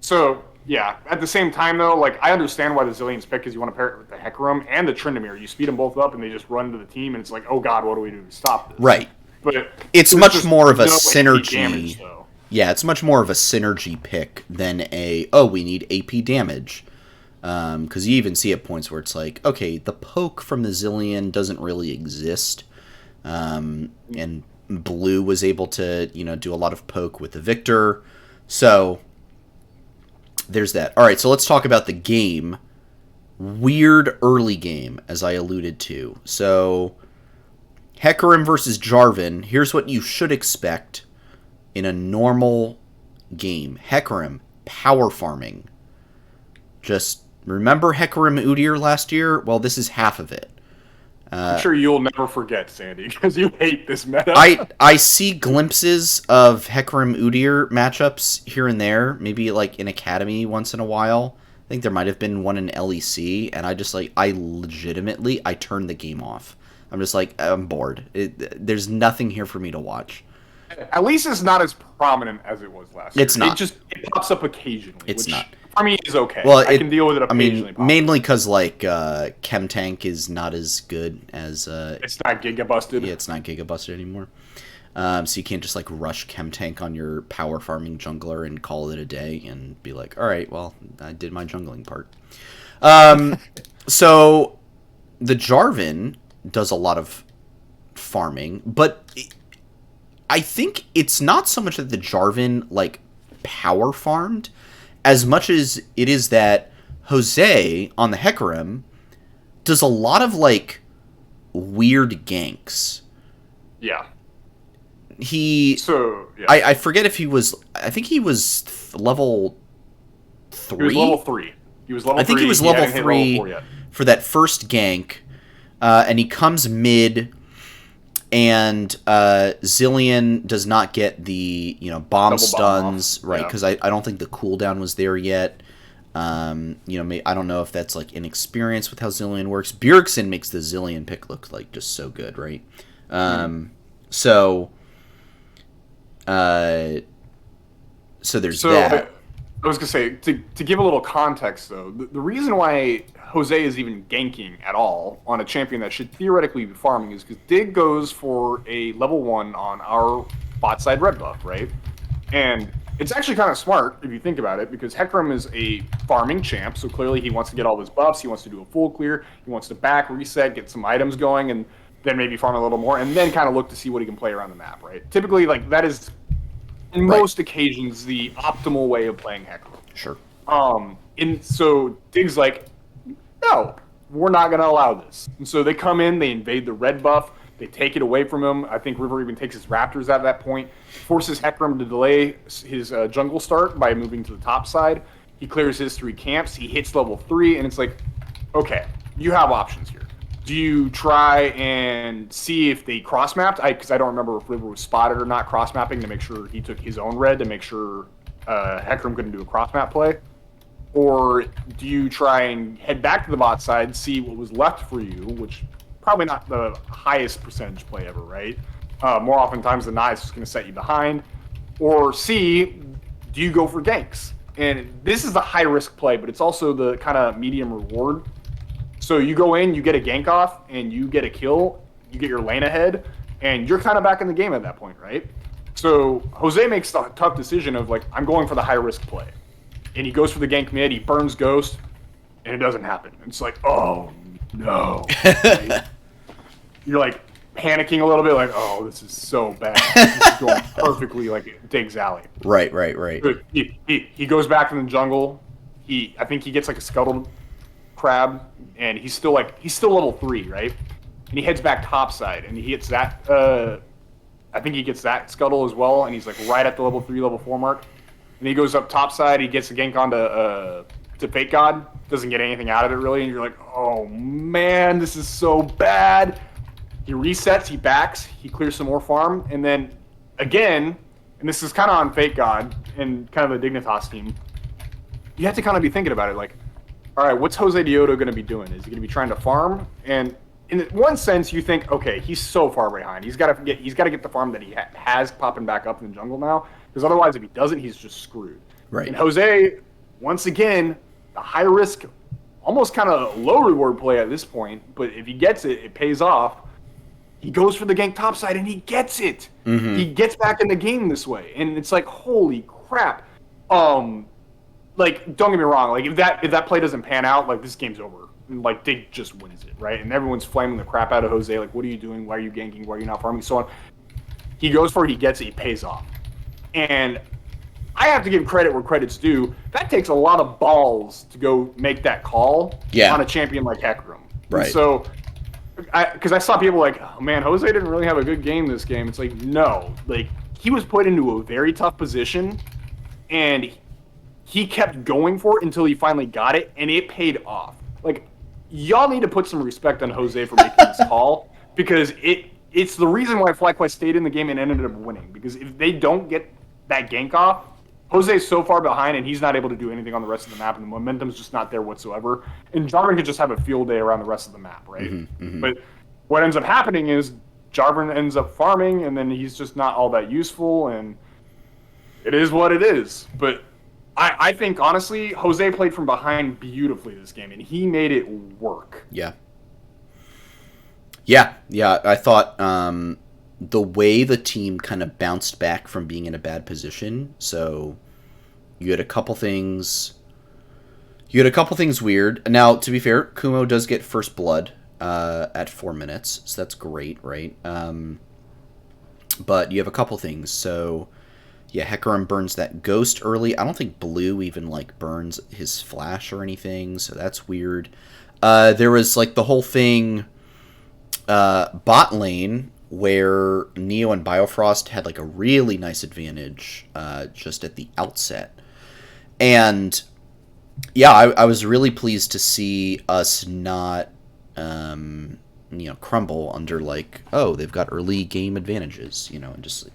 [SPEAKER 2] So yeah, at the same time though, like I understand why the Zilean's pick is you want to pair it with the Hecarim and the Tryndamere. You speed them both up, and they just run to the team, and it's like, oh god, what do we do to stop this?
[SPEAKER 1] Right.
[SPEAKER 2] But
[SPEAKER 1] it's much more of a synergy. Damage, yeah, it's much more of a synergy pick than we need AP damage. Because you even see at points where it's like, okay, the poke from the Zilean doesn't really exist. And Blue was able to, do a lot of poke with the Victor. So, there's that. Alright, so let's talk about the game. Weird early game, as I alluded to. So, Hecarim versus Jarvan. Here's what you should expect in a normal game. Hecarim, power farming. Just remember Hecarim Udyr last year? Well, this is half of it.
[SPEAKER 2] I'm sure you'll never forget, Sandy, because you hate this meta.
[SPEAKER 1] I see glimpses of Hecarim Udyr matchups here and there, maybe like in Academy once in a while. I think there might have been one in LEC, and I turned the game off. I'm just like, I'm bored. There's nothing here for me to watch.
[SPEAKER 2] At least it's not as prominent as it was last year.
[SPEAKER 1] It's not.
[SPEAKER 2] It pops up occasionally.
[SPEAKER 1] It's not.
[SPEAKER 2] For me, is okay.
[SPEAKER 1] Well,
[SPEAKER 2] I can deal with it occasionally.
[SPEAKER 1] Mainly because Chem Tank is not as good as.
[SPEAKER 2] It's not Giga busted.
[SPEAKER 1] Yeah, it's not Giga busted anymore. So you can't just rush Chem Tank on your power farming jungler and call it a day and be like, all right, well, I did my jungling part. So the Jarvan does a lot of farming, but I think it's not so much that the Jarvan power farmed as much as it is that Jose on the Hecarim does a lot of weird ganks.
[SPEAKER 2] Yeah. So yeah.
[SPEAKER 1] I forget if he was. I think he was level 3.
[SPEAKER 2] He was level 3. He was level 3.
[SPEAKER 1] I think he was level 3 for that first gank, and he comes mid, and Zillion does not get the bomb
[SPEAKER 2] Double
[SPEAKER 1] stuns
[SPEAKER 2] bomb
[SPEAKER 1] right because I don't think the cooldown was there yet. I don't know if that's like inexperience with how Zillion works. Bjergsen makes the Zillion pick look like just so good, right? So there's that.
[SPEAKER 2] I was gonna say to give a little context though, the reason why Jose is even ganking at all on a champion that should theoretically be farming is because Dig goes for a level 1 on our bot side red buff, right? And it's actually kind of smart if you think about it, because Hecarim is a farming champ, so clearly he wants to get all his buffs, he wants to do a full clear, he wants to back, reset, get some items going, and then maybe farm a little more, and then kind of look to see what he can play around the map, right? Typically, like, that is, in most occasions, the optimal way of playing Hecarim.
[SPEAKER 1] Sure.
[SPEAKER 2] And so Dig's like, no, we're not going to allow this. And so they come in, they invade the red buff, they take it away from him. I think River even takes his Raptors at that point, forces Hecarim to delay his jungle start by moving to the top side. He clears his 3 camps, he hits level 3, and it's like, okay, you have options here. Do you try and see if they cross-mapped? Because I don't remember if River was spotted or not cross-mapping to make sure he took his own red to make sure Hecarim couldn't do a cross-map play. Or do you try and head back to the bot side, see what was left for you, which probably not the highest percentage play ever, right? More oftentimes than not, it's just going to set you behind. Or C, do you go for ganks? And this is the high-risk play, but it's also the kind of medium reward. So you go in, you get a gank off, and you get a kill, you get your lane ahead, and you're kind of back in the game at that point, right? So Jose makes the tough decision of, like, I'm going for the high-risk play. And he goes for the gank mid, he burns Ghost, and it doesn't happen. It's like, oh, no. Right? You're, like, panicking a little bit, like, oh, this is so bad. This is going perfectly, like, Dig's alley.
[SPEAKER 1] Right.
[SPEAKER 2] But he goes back in the jungle. I think he gets, like, a scuttled crab, and he's still level 3, right? And he heads back topside, and he hits that, I think he gets that scuttle as well, and he's, like, right at the level 3, level 4 mark. And he goes up topside, he gets a gank onto to Fate God, doesn't get anything out of it really, and you're like, oh man, this is so bad. He resets, he backs, he clears some more farm, and then again, and this is kind of on Fate God and kind of the Dignitas team, you have to kind of be thinking about it, like, all right, what's Jose Dioto going to be doing? Is he going to be trying to farm? And in one sense, you think, okay, he's so far behind. He's got to get the farm that he has popping back up in the jungle now, because otherwise, if he doesn't, he's just screwed.
[SPEAKER 1] Right.
[SPEAKER 2] And Jose, once again, the high risk, almost kind of low reward play at this point, but if he gets it, it pays off. He goes for the gank topside and he gets it. Mm-hmm. He gets back in the game this way, and it's like, holy crap. Like, don't get me wrong, like if that play doesn't pan out, like this game's over. And, like, Dig just wins it, right? And everyone's flaming the crap out of Jose, like, what are you doing? Why are you ganking? Why are you not farming? So on. He goes for it, he gets it, he pays off. And I have to give credit where credit's due. That takes a lot of balls to go make that call on a champion like Hecarim.
[SPEAKER 1] Right.
[SPEAKER 2] And so, because I saw people like, oh man, Jose didn't really have a good game this game. It's like, no. Like, he was put into a very tough position, and he kept going for it until he finally got it, and it paid off. Like, y'all need to put some respect on Jose for making this call, because it's the reason why Flyquest stayed in the game and ended up winning. Because if they don't get that gank off, Jose's so far behind, and he's not able to do anything on the rest of the map, and the momentum's just not there whatsoever. And Jarvan could just have a field day around the rest of the map, right? Mm-hmm, mm-hmm. But what ends up happening is Jarvan ends up farming, and then he's just not all that useful, and it is what it is. But I think, honestly, Jose played from behind beautifully this game, and he made it work.
[SPEAKER 1] Yeah. I thought the way the team kind of bounced back from being in a bad position, so you had a couple things weird. Now, to be fair, Kumo does get first blood at 4 minutes, so that's great, right? But you have a couple things. So yeah, Hecarim burns that ghost early. I don't think Blue even, like, burns his flash or anything, so that's weird. There was, like, the whole thing, bot lane, where Neo and Biofrost had like a really nice advantage just at the outset. And yeah, I was really pleased to see us not crumble under like, oh, they've got early game advantages, and just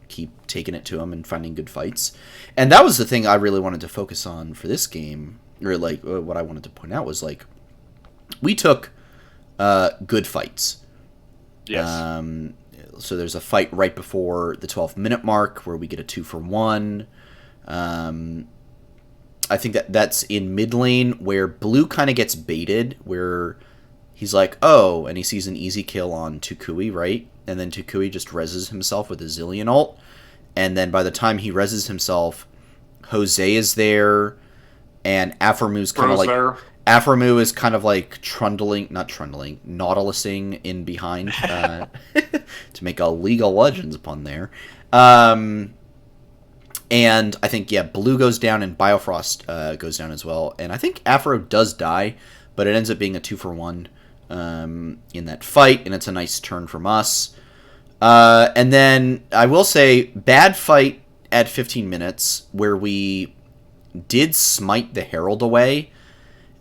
[SPEAKER 1] keep taking it to them and finding good fights. And that was the thing I really wanted to focus on for this game, or like what I wanted to point out was like we took good fights.
[SPEAKER 2] Yes.
[SPEAKER 1] So there's a fight right before the 12-minute mark where we get a 2-for-1. I think that's in mid lane where blue kind of gets baited, where he's like, oh, and he sees an easy kill on Tukui, right? And then Tukui just reses himself with a Zillion ult. And then by the time he reses himself, Jose is there, and Aphromu's kind of like... There. Aphromu is kind of like nautilusing in behind to make a League of Legends pun there. And I think, yeah, blue goes down and Biofrost goes down as well. And I think Aphro does die, but it ends up being a 2-for-1 in that fight, and it's a nice turn from us. And then I will say, bad fight at 15 minutes where we did smite the Herald away,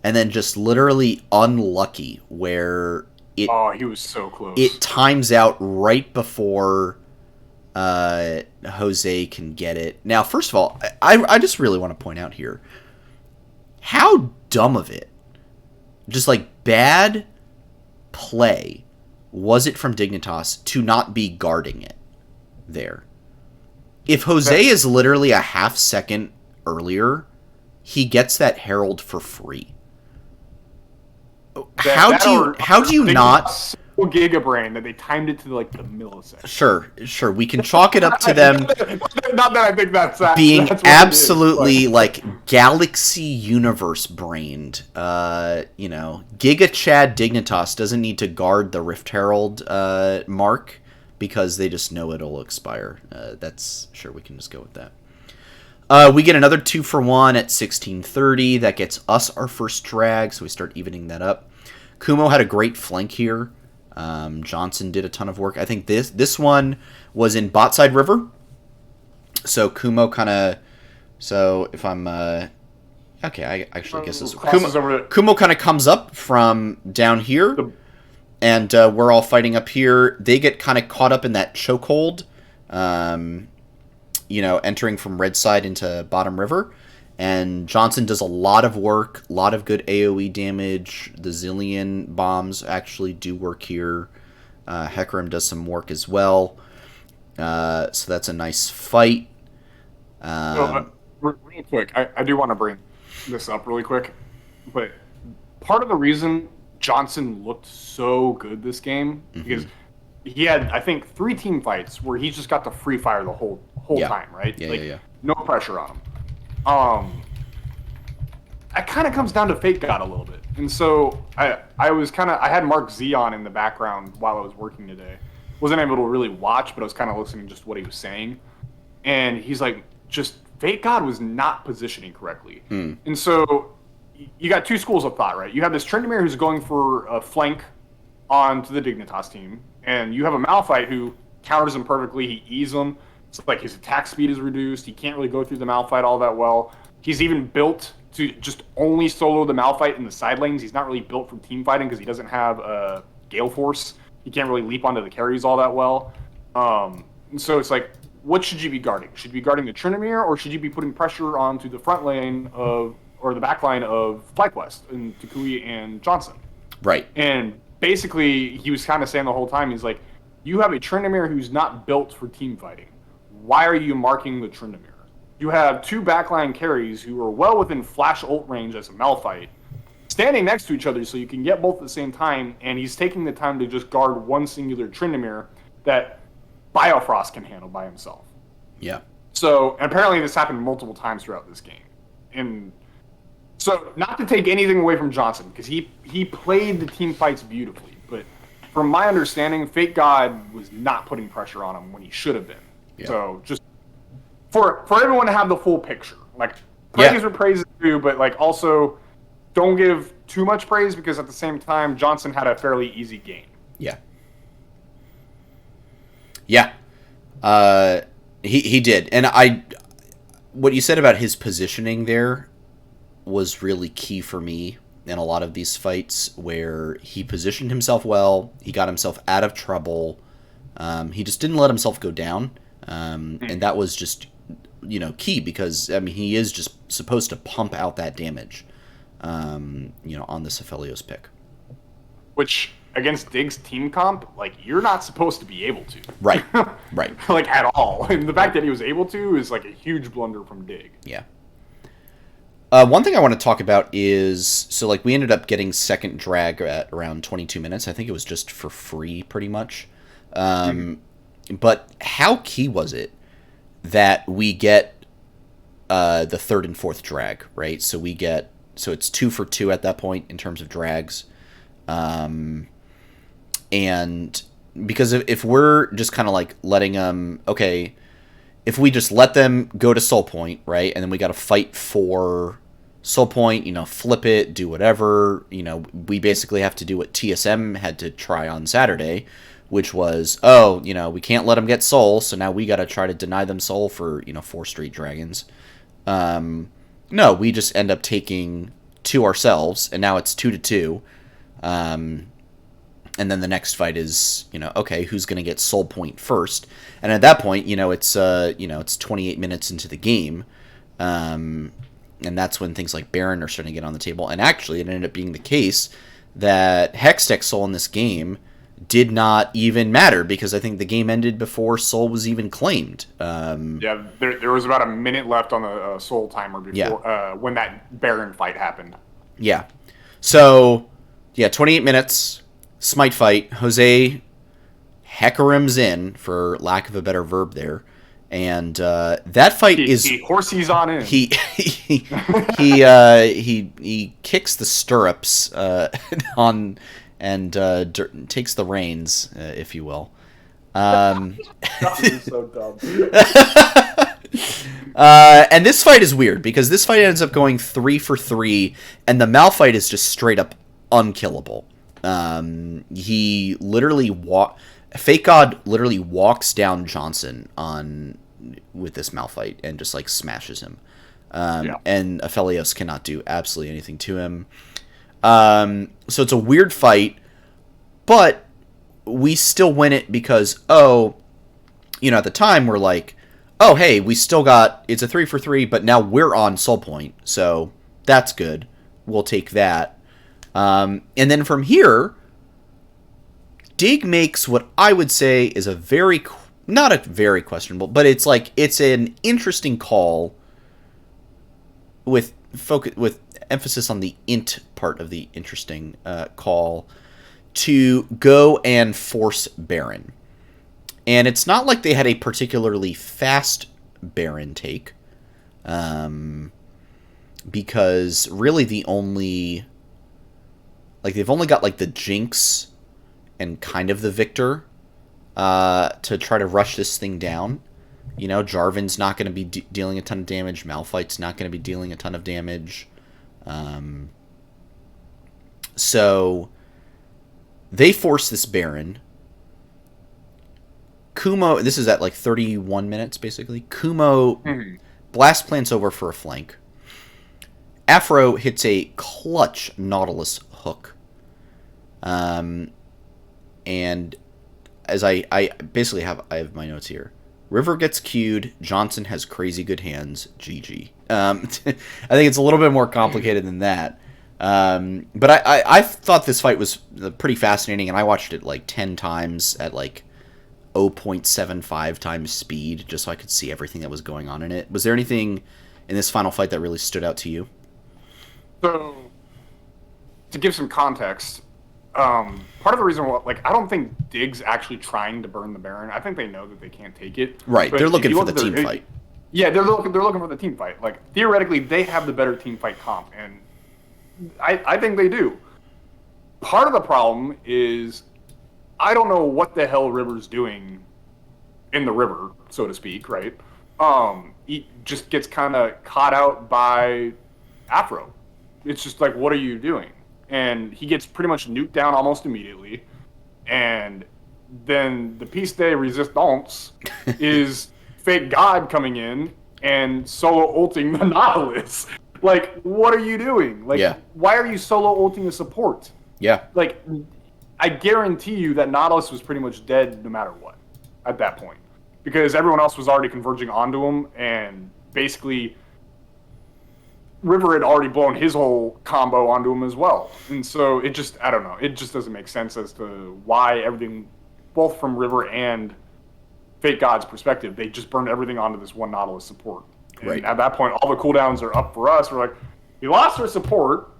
[SPEAKER 1] and then just literally unlucky where it...
[SPEAKER 2] Oh, he was so close.
[SPEAKER 1] It times out right before Jose can get it. Now, first of all, I just really want to point out here how dumb of it, just like bad play, was it from Dignitas to not be guarding it there. If Jose is literally a half second earlier, he gets that Herald for free. How do you not...
[SPEAKER 2] Giga brain that they timed it to like the millisecond.
[SPEAKER 1] Sure, we can chalk it up to them.
[SPEAKER 2] Not that I think that's
[SPEAKER 1] being
[SPEAKER 2] that's
[SPEAKER 1] absolutely like galaxy universe brained. Giga Chad Dignitas doesn't need to guard the Rift Herald mark because they just know it'll expire. That's sure we can just go with that. We get another 2-for-1 at 16:30. That gets us our first drag, so we start evening that up. Kumo had a great flank here. Johnson did a ton of work. I think this one was in Botside River. So Kumo kind of... So if I'm... okay, I actually guess this... Kumo kind of comes up from down here. And we're all fighting up here. They get kind of caught up in that chokehold. Entering from red side into bottom river. And Johnson does a lot of work, a lot of good AoE damage. The Zillion bombs actually do work here. Hecarim does some work as well. So that's a nice fight.
[SPEAKER 2] Real quick, I do want to bring this up really quick. But part of the reason Johnson looked so good this game, because he had, I think, 3 team fights where he just got to free fire the whole time, right?
[SPEAKER 1] Yeah.
[SPEAKER 2] No pressure on him. It kind of comes down to Fake God a little bit. And so I had Mark Z on in the background while I was working today. Wasn't able to really watch, but I was kind of listening to just what he was saying. And he's like, just Fake God was not positioning correctly. And so you got 2 schools of thought, right? You have this Tryndamere who's going for a flank onto the Dignitas team. And you have a Malphite who counters him perfectly. He eases him. So, like, his attack speed is reduced. He can't really go through the Malphite all that well. He's even built to just only solo the Malphite in the side lanes. He's not really built for team fighting because he doesn't have a Gale Force. He can't really leap onto the carries all that well. And so it's like, what should you be guarding? Should you be guarding the Tryndamere, or should you be putting pressure onto the front lane or the back line of Flyquest and Tukui and Johnson?
[SPEAKER 1] Right.
[SPEAKER 2] And basically, he was kind of saying the whole time, he's like, you have a Tryndamere who's not built for team fighting. Why are you marking the Tryndamere? You have 2 backline carries who are well within flash ult range as a Malphite, standing next to each other so you can get both at the same time, and he's taking the time to just guard one singular Tryndamere that Biofrost can handle by himself.
[SPEAKER 1] Yeah.
[SPEAKER 2] So, and apparently this happened multiple times throughout this game. And so, not to take anything away from Johnson, because he played the team fights beautifully, but from my understanding, Fake God was not putting pressure on him when he should have been. Yeah. So, just for everyone to have the full picture. Like, praise or praise is due, but like also don't give too much praise because at the same time, Johnson had a fairly easy game.
[SPEAKER 1] Yeah. Yeah. He did. And what you said about his positioning there was really key for me in a lot of these fights, where he positioned himself well, he got himself out of trouble, he just didn't let himself go down, and that was just, key, because, I mean, he is just supposed to pump out that damage, on this Aphelios pick.
[SPEAKER 2] Which, against Dig's team comp, like, you're not supposed to be able to.
[SPEAKER 1] Right, right.
[SPEAKER 2] Like, at all. And the fact that he was able to is, like, a huge blunder from Dig.
[SPEAKER 1] Yeah. One thing I want to talk about is, so, like, we ended up getting second drag at around 22 minutes. I think it was just for free, pretty much. But how key was it that we get the third and fourth drag, right? So it's 2 for 2 at that point in terms of drags. And because if we're just kind of like letting them, okay, if we just let them go to Soul Point, right, and then we got to fight for Soul Point, flip it, do whatever, we basically have to do what TSM had to try on Saturday, which was, we can't let them get Soul, so now we got to try to deny them Soul for, 4 straight dragons. No, we just end up taking 2 ourselves, and now it's 2-2. And then the next fight is, okay, who's going to get Soul Point first? And at that point, it's 28 minutes into the game. And that's when things like Baron are starting to get on the table. And actually, it ended up being the case that Hextech Soul in this game did not even matter, because I think the game ended before Soul was even claimed.
[SPEAKER 2] Yeah, there was about a minute left on the Soul timer before when that Baron fight happened.
[SPEAKER 1] Yeah. So, 28 minutes, Smite fight. Jose Hecarim's in, for lack of a better verb there. And that fight
[SPEAKER 2] horses on in.
[SPEAKER 1] He kicks the stirrups on and takes the reins, if you will.
[SPEAKER 2] That is so dumb.
[SPEAKER 1] And this fight is weird, because this fight ends up going 3 for 3, and the Malphite is just straight up unkillable. He literally Fake God literally walks down Johnson with this Malphite and just like smashes him. And Aphelios cannot do absolutely anything to him. So it's a weird fight, but we still win it because, at the time we're like, oh, hey, we still got, it's a 3 for 3, but now we're on Soul Point, so that's good. We'll take that. And then from here, Dig makes what I would say is not a very questionable, but it's an interesting call with emphasis on the int part of the interesting call, to go and force Baron. And it's not like they had a particularly fast Baron take, because really they've only got like the Jinx and kind of the Victor to try to rush this thing down. Jarvan's not going to be dealing a ton of damage. Malphite's not going to be dealing a ton of damage. So they force this Baron. Kumo, this is at like 31 minutes basically. Kumo blast plants over for a flank. Afro hits a clutch Nautilus hook. And as I basically have my notes here. River gets queued. Johnson has crazy good hands. GG. I think it's a little bit more complicated than that. But I thought this fight was pretty fascinating, and I watched it like 10 times at like 0.75 times speed, just so I could see everything that was going on in it. Was there anything in this final fight that really stood out to you?
[SPEAKER 2] So, to give some context, part of the reason why, I don't think Dig's actually trying to burn the Baron. I think they know that they can't take it.
[SPEAKER 1] Right, they're looking for the team fight.
[SPEAKER 2] Yeah, they're looking for the team fight. Theoretically, they have the better team fight comp, and I think they do. Part of the problem is I don't know what the hell River's doing in the river, so to speak, right? He just gets kind of caught out by Afro. It's just like, what are you doing? And he gets pretty much nuked down almost immediately. And then the piece de resistance is Fake God coming in and solo ulting the Nautilus. Like, what are you doing? Like, why are you solo ulting a support?
[SPEAKER 1] Yeah.
[SPEAKER 2] Like, I guarantee you that Nautilus was pretty much dead no matter what at that point. Because everyone else was already converging onto him, and basically River had already blown his whole combo onto him as well. And so it just, I don't know, it just doesn't make sense as to why everything, both from River and Fake God's perspective, they just burned everything onto this one Nautilus support. And at that point, all the cooldowns are up for us. We're like, we lost our support,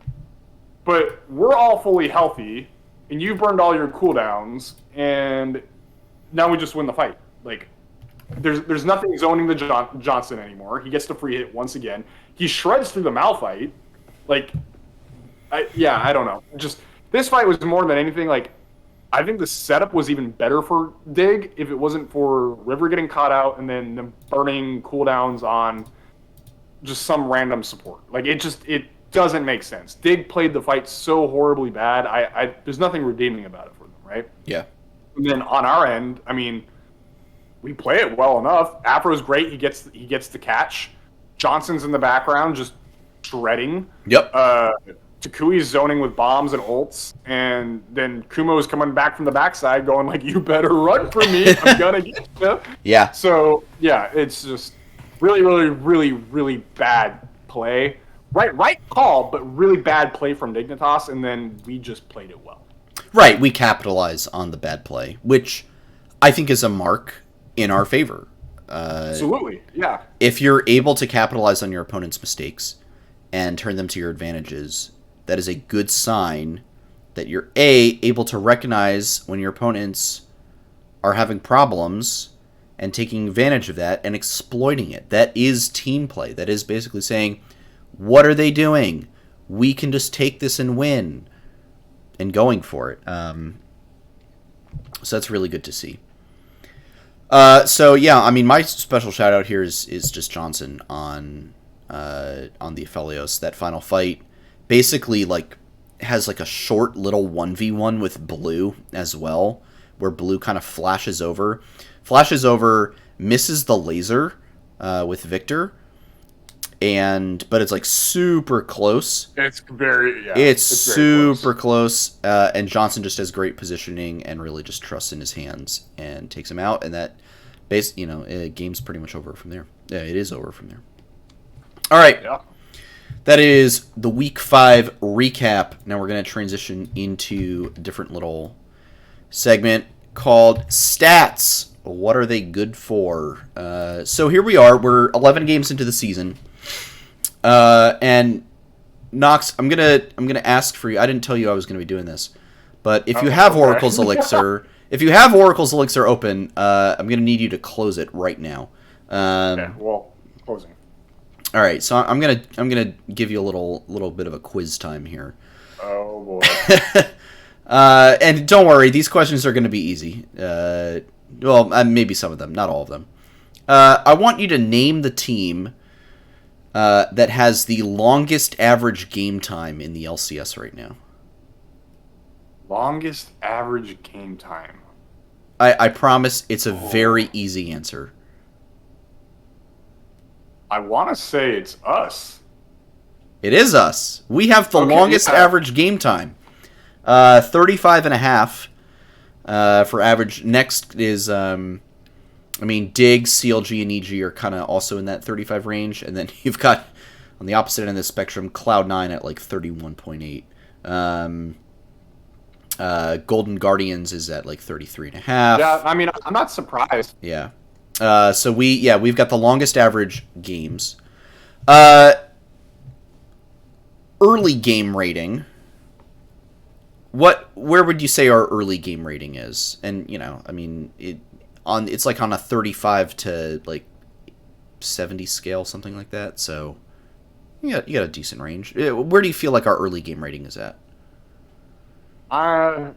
[SPEAKER 2] but we're all fully healthy, and you've burned all your cooldowns, and now we just win the fight. Like, there's nothing zoning the Johnson anymore. He gets to free hit once again. He shreds through the Malphite. Like, I don't know. Just, this fight was more than anything, like, I think the setup was even better for Dig if it wasn't for River getting caught out and then them burning cooldowns on just some random support. Like, it doesn't make sense. Dig played the fight so horribly bad. There's nothing redeeming about it for them, right?
[SPEAKER 1] Yeah.
[SPEAKER 2] And then on our end, I mean, we play it well enough. Afro's great. He gets the catch. Johnson's in the background just shredding.
[SPEAKER 1] Yep.
[SPEAKER 2] Takui's zoning with bombs and ults, and then Kumo's coming back from the backside going like, you better run for me. I'm gonna get you.
[SPEAKER 1] Yeah.
[SPEAKER 2] So, yeah, it's just really, really, really, really bad play. Right call, but really bad play from Dignitas, and then we just played it well.
[SPEAKER 1] Right, we capitalize on the bad play, which I think is a mark in our favor.
[SPEAKER 2] Absolutely, yeah.
[SPEAKER 1] If you're able to capitalize on your opponent's mistakes and turn them to your advantages, that is a good sign that you're able to recognize when your opponents are having problems and taking advantage of that and exploiting it. That is team play. That is basically saying, what are they doing? We can just take this and win, and going for it. So that's really good to see. So yeah, I mean, my special shout out here is just Johnson on the Aphelios. That final fight basically like has like a short little 1v1 with Blue as well, where Blue kind of flashes over, misses the laser with Victor, but it's like super close.
[SPEAKER 2] It's very
[SPEAKER 1] it's super close, and Johnson just has great positioning and really just trusts in his hands and takes him out, and that game's pretty much over from there. Yeah, it is over from there. All right.
[SPEAKER 2] Yeah.
[SPEAKER 1] That is the Week 5 recap. Now we're going to transition into a different little segment called Stats. What are they good for? So here we are. We're 11 games into the season. And Nox, I'm gonna ask for you. I didn't tell you I was going to be doing this, but if you have Oracle's Elixir, open, I'm going to need you to close it right now.
[SPEAKER 2] Okay, well, closing.
[SPEAKER 1] All right, so I'm gonna give you a little bit of a quiz time here.
[SPEAKER 2] Oh boy.
[SPEAKER 1] And don't worry, these questions are going to be easy. Well, maybe some of them, not all of them. I want you to name the team that has the longest average game time in the LCS right now.
[SPEAKER 2] Longest average game time.
[SPEAKER 1] I promise it's a very easy answer.
[SPEAKER 2] I want to say it's us.
[SPEAKER 1] It is us. We have the longest average game time. 35 and a half for average. Next is, Dig, CLG, and EG are kind of also in that 35 range. And then you've got, on the opposite end of the spectrum, Cloud9 at like 31.8. Golden Guardians is at like 33 and a half.
[SPEAKER 2] Yeah, I mean, I'm not surprised.
[SPEAKER 1] Yeah. So we've got the longest average games. Early game rating. Where would you say our early game rating is? And it's like on a 35 to like 70 scale, something like that. So you got a decent range. Where do you feel like our early game rating is at?
[SPEAKER 2] I'm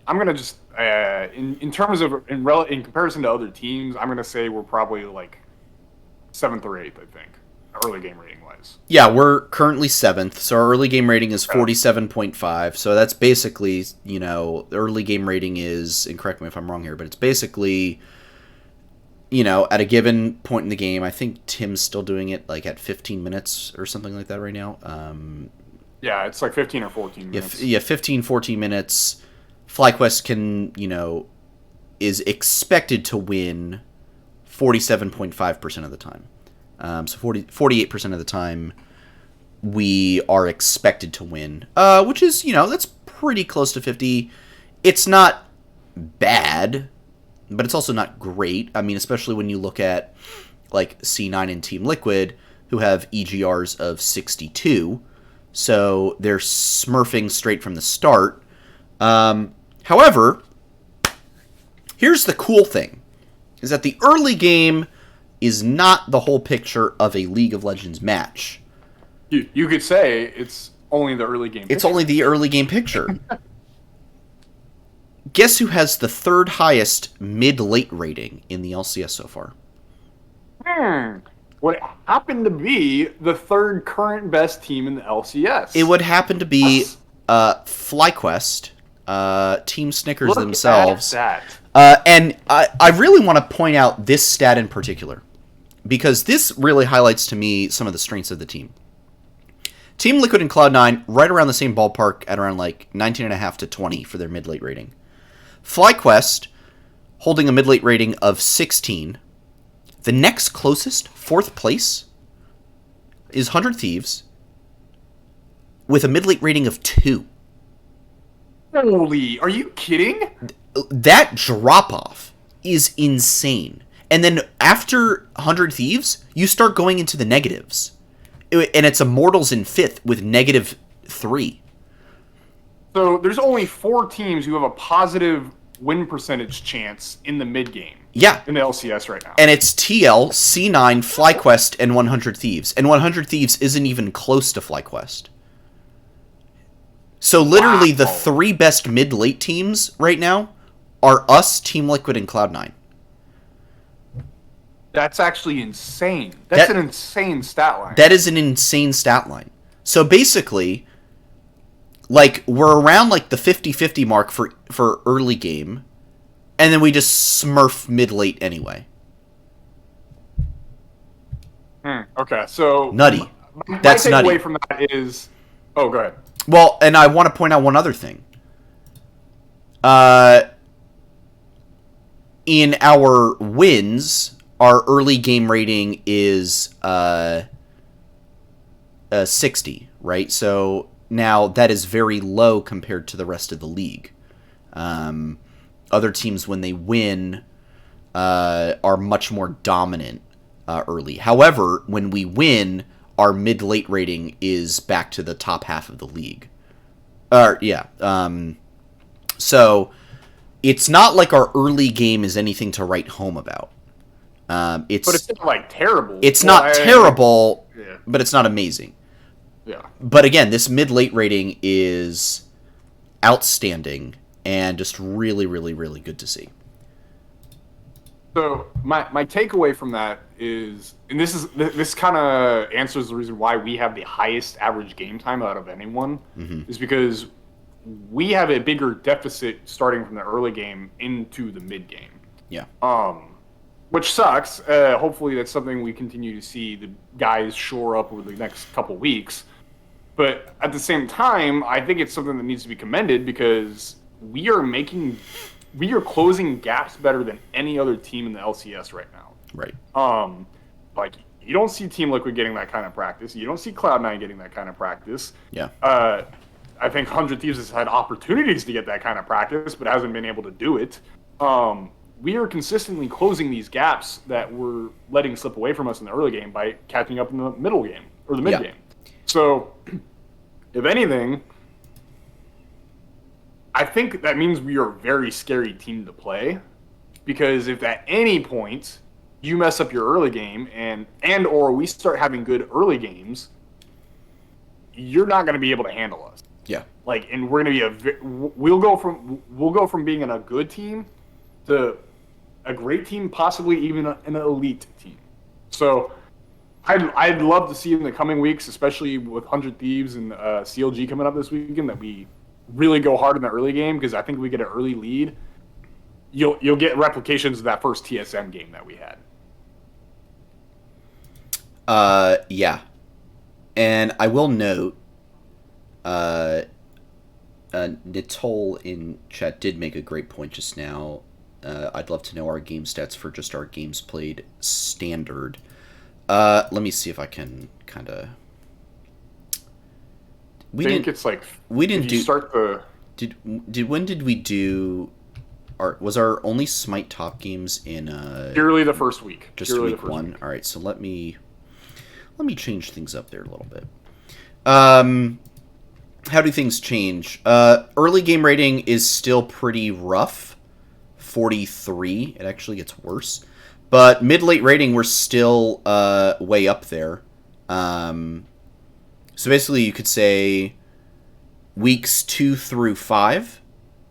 [SPEAKER 2] gonna just in terms of in comparison to other teams, I'm gonna say we're probably like 7th or 8th, I think, early game rating wise.
[SPEAKER 1] Yeah, we're currently 7th, so our early game rating is 47.5. So that's basically, the early game rating is, and correct me if I'm wrong here, but it's basically, at a given point in the game, I think Tim's still doing it like at 15 minutes or something like that right now.
[SPEAKER 2] Yeah, it's like 15 or 14 minutes.
[SPEAKER 1] Yeah, 15, 14 minutes. Flyquest can, is expected to win 47.5% of the time. So 48% of the time we are expected to win, which is, that's pretty close to 50. It's not bad, but it's also not great. I mean, especially when you look at like C9 and Team Liquid, who have EGRs of 62. So they're smurfing straight from the start. However, here's the cool thing, is that the early game is not the whole picture of a League of Legends match.
[SPEAKER 2] You could say it's only the early game picture.
[SPEAKER 1] It's only the early game picture. Guess who has the 3rd highest mid-late rating in the LCS so far?
[SPEAKER 2] What happened to be the 3rd current best team in the LCS?
[SPEAKER 1] It would happen to be Flyquest, Team Snickers themselves.
[SPEAKER 2] At that.
[SPEAKER 1] And I really want to point out this stat in particular, because this really highlights to me some of the strengths of the team. Team Liquid and Cloud9 right around the same ballpark at around like 19.5 to 20 for their mid-late rating. Flyquest holding a mid-late rating of 16. The next closest, 4th place, is 100 Thieves with a mid-late rating of 2.
[SPEAKER 2] Holy, are you kidding?
[SPEAKER 1] That drop-off is insane. And then after 100 Thieves, you start going into the negatives. And it's Immortals in 5th with -3.
[SPEAKER 2] So there's only 4 teams who have a positive win percentage chance in the mid-game.
[SPEAKER 1] Yeah.
[SPEAKER 2] In the LCS right now.
[SPEAKER 1] And it's TL, C9, Flyquest, and 100 Thieves. And 100 Thieves isn't even close to Flyquest. So literally the 3 best mid-late teams right now are us, Team Liquid, and Cloud9.
[SPEAKER 2] That's actually insane. That's an insane stat line.
[SPEAKER 1] That is an insane stat line. So basically, like, we're around like the 50-50 mark for early game, and then we just smurf mid-late anyway.
[SPEAKER 2] Okay, so
[SPEAKER 1] nutty.
[SPEAKER 2] That's nutty. My takeaway from that is, go ahead.
[SPEAKER 1] Well, and I want to point out one other thing. In our wins, our early game rating is 60, right? So now that is very low compared to the rest of the league. Other teams, when they win, are much more dominant early. However, when we win, our mid-late rating is back to the top half of the league. So it's not like our early game is anything to write home about. But
[SPEAKER 2] it's not like terrible.
[SPEAKER 1] It's not terrible, but it's not amazing.
[SPEAKER 2] Yeah.
[SPEAKER 1] But again, this mid-late rating is outstanding and just really, really, really good to see.
[SPEAKER 2] So my takeaway from that is, and this kind of answers the reason why we have the highest average game time out of anyone, is because we have a bigger deficit starting from the early game into the mid game.
[SPEAKER 1] Yeah.
[SPEAKER 2] Which sucks. Hopefully that's something we continue to see the guys shore up over the next couple weeks. But at the same time, I think it's something that needs to be commended because we are closing gaps better than any other team in the LCS right now.
[SPEAKER 1] Right.
[SPEAKER 2] Like, you don't see Team Liquid getting that kind of practice. You don't see Cloud9 getting that kind of practice.
[SPEAKER 1] Yeah.
[SPEAKER 2] I think 100 Thieves has had opportunities to get that kind of practice, but hasn't been able to do it. We are consistently closing these gaps that we're letting slip away from us in the early game by catching up in the middle game, or the mid game. So, if anything, I think that means we are a very scary team to play, because if at any point you mess up your early game and or we start having good early games, you're not going to be able to handle us.
[SPEAKER 1] Yeah.
[SPEAKER 2] Like, and we're going to be we'll go from being a good team to a great team, possibly even an elite team. So I'd love to see in the coming weeks, especially with 100 Thieves and CLG coming up this weekend, that we really go hard in the early game, because I think we get an early lead. You'll get replications of that first TSM game that we had.
[SPEAKER 1] Yeah. And I will note, Nitol in chat did make a great point just now. I'd love to know our game stats for just our games played standard. Let me see if I can kind of.
[SPEAKER 2] We didn't start the.
[SPEAKER 1] When did we do? Was our only Smite top games in
[SPEAKER 2] purely the first week?
[SPEAKER 1] Just
[SPEAKER 2] purely
[SPEAKER 1] week one. All right, so let me change things up there a little bit. How do things change? Early game rating is still pretty rough, 43. It actually gets worse, but mid-late rating we're still way up there. So basically, you could say weeks 2 through 5.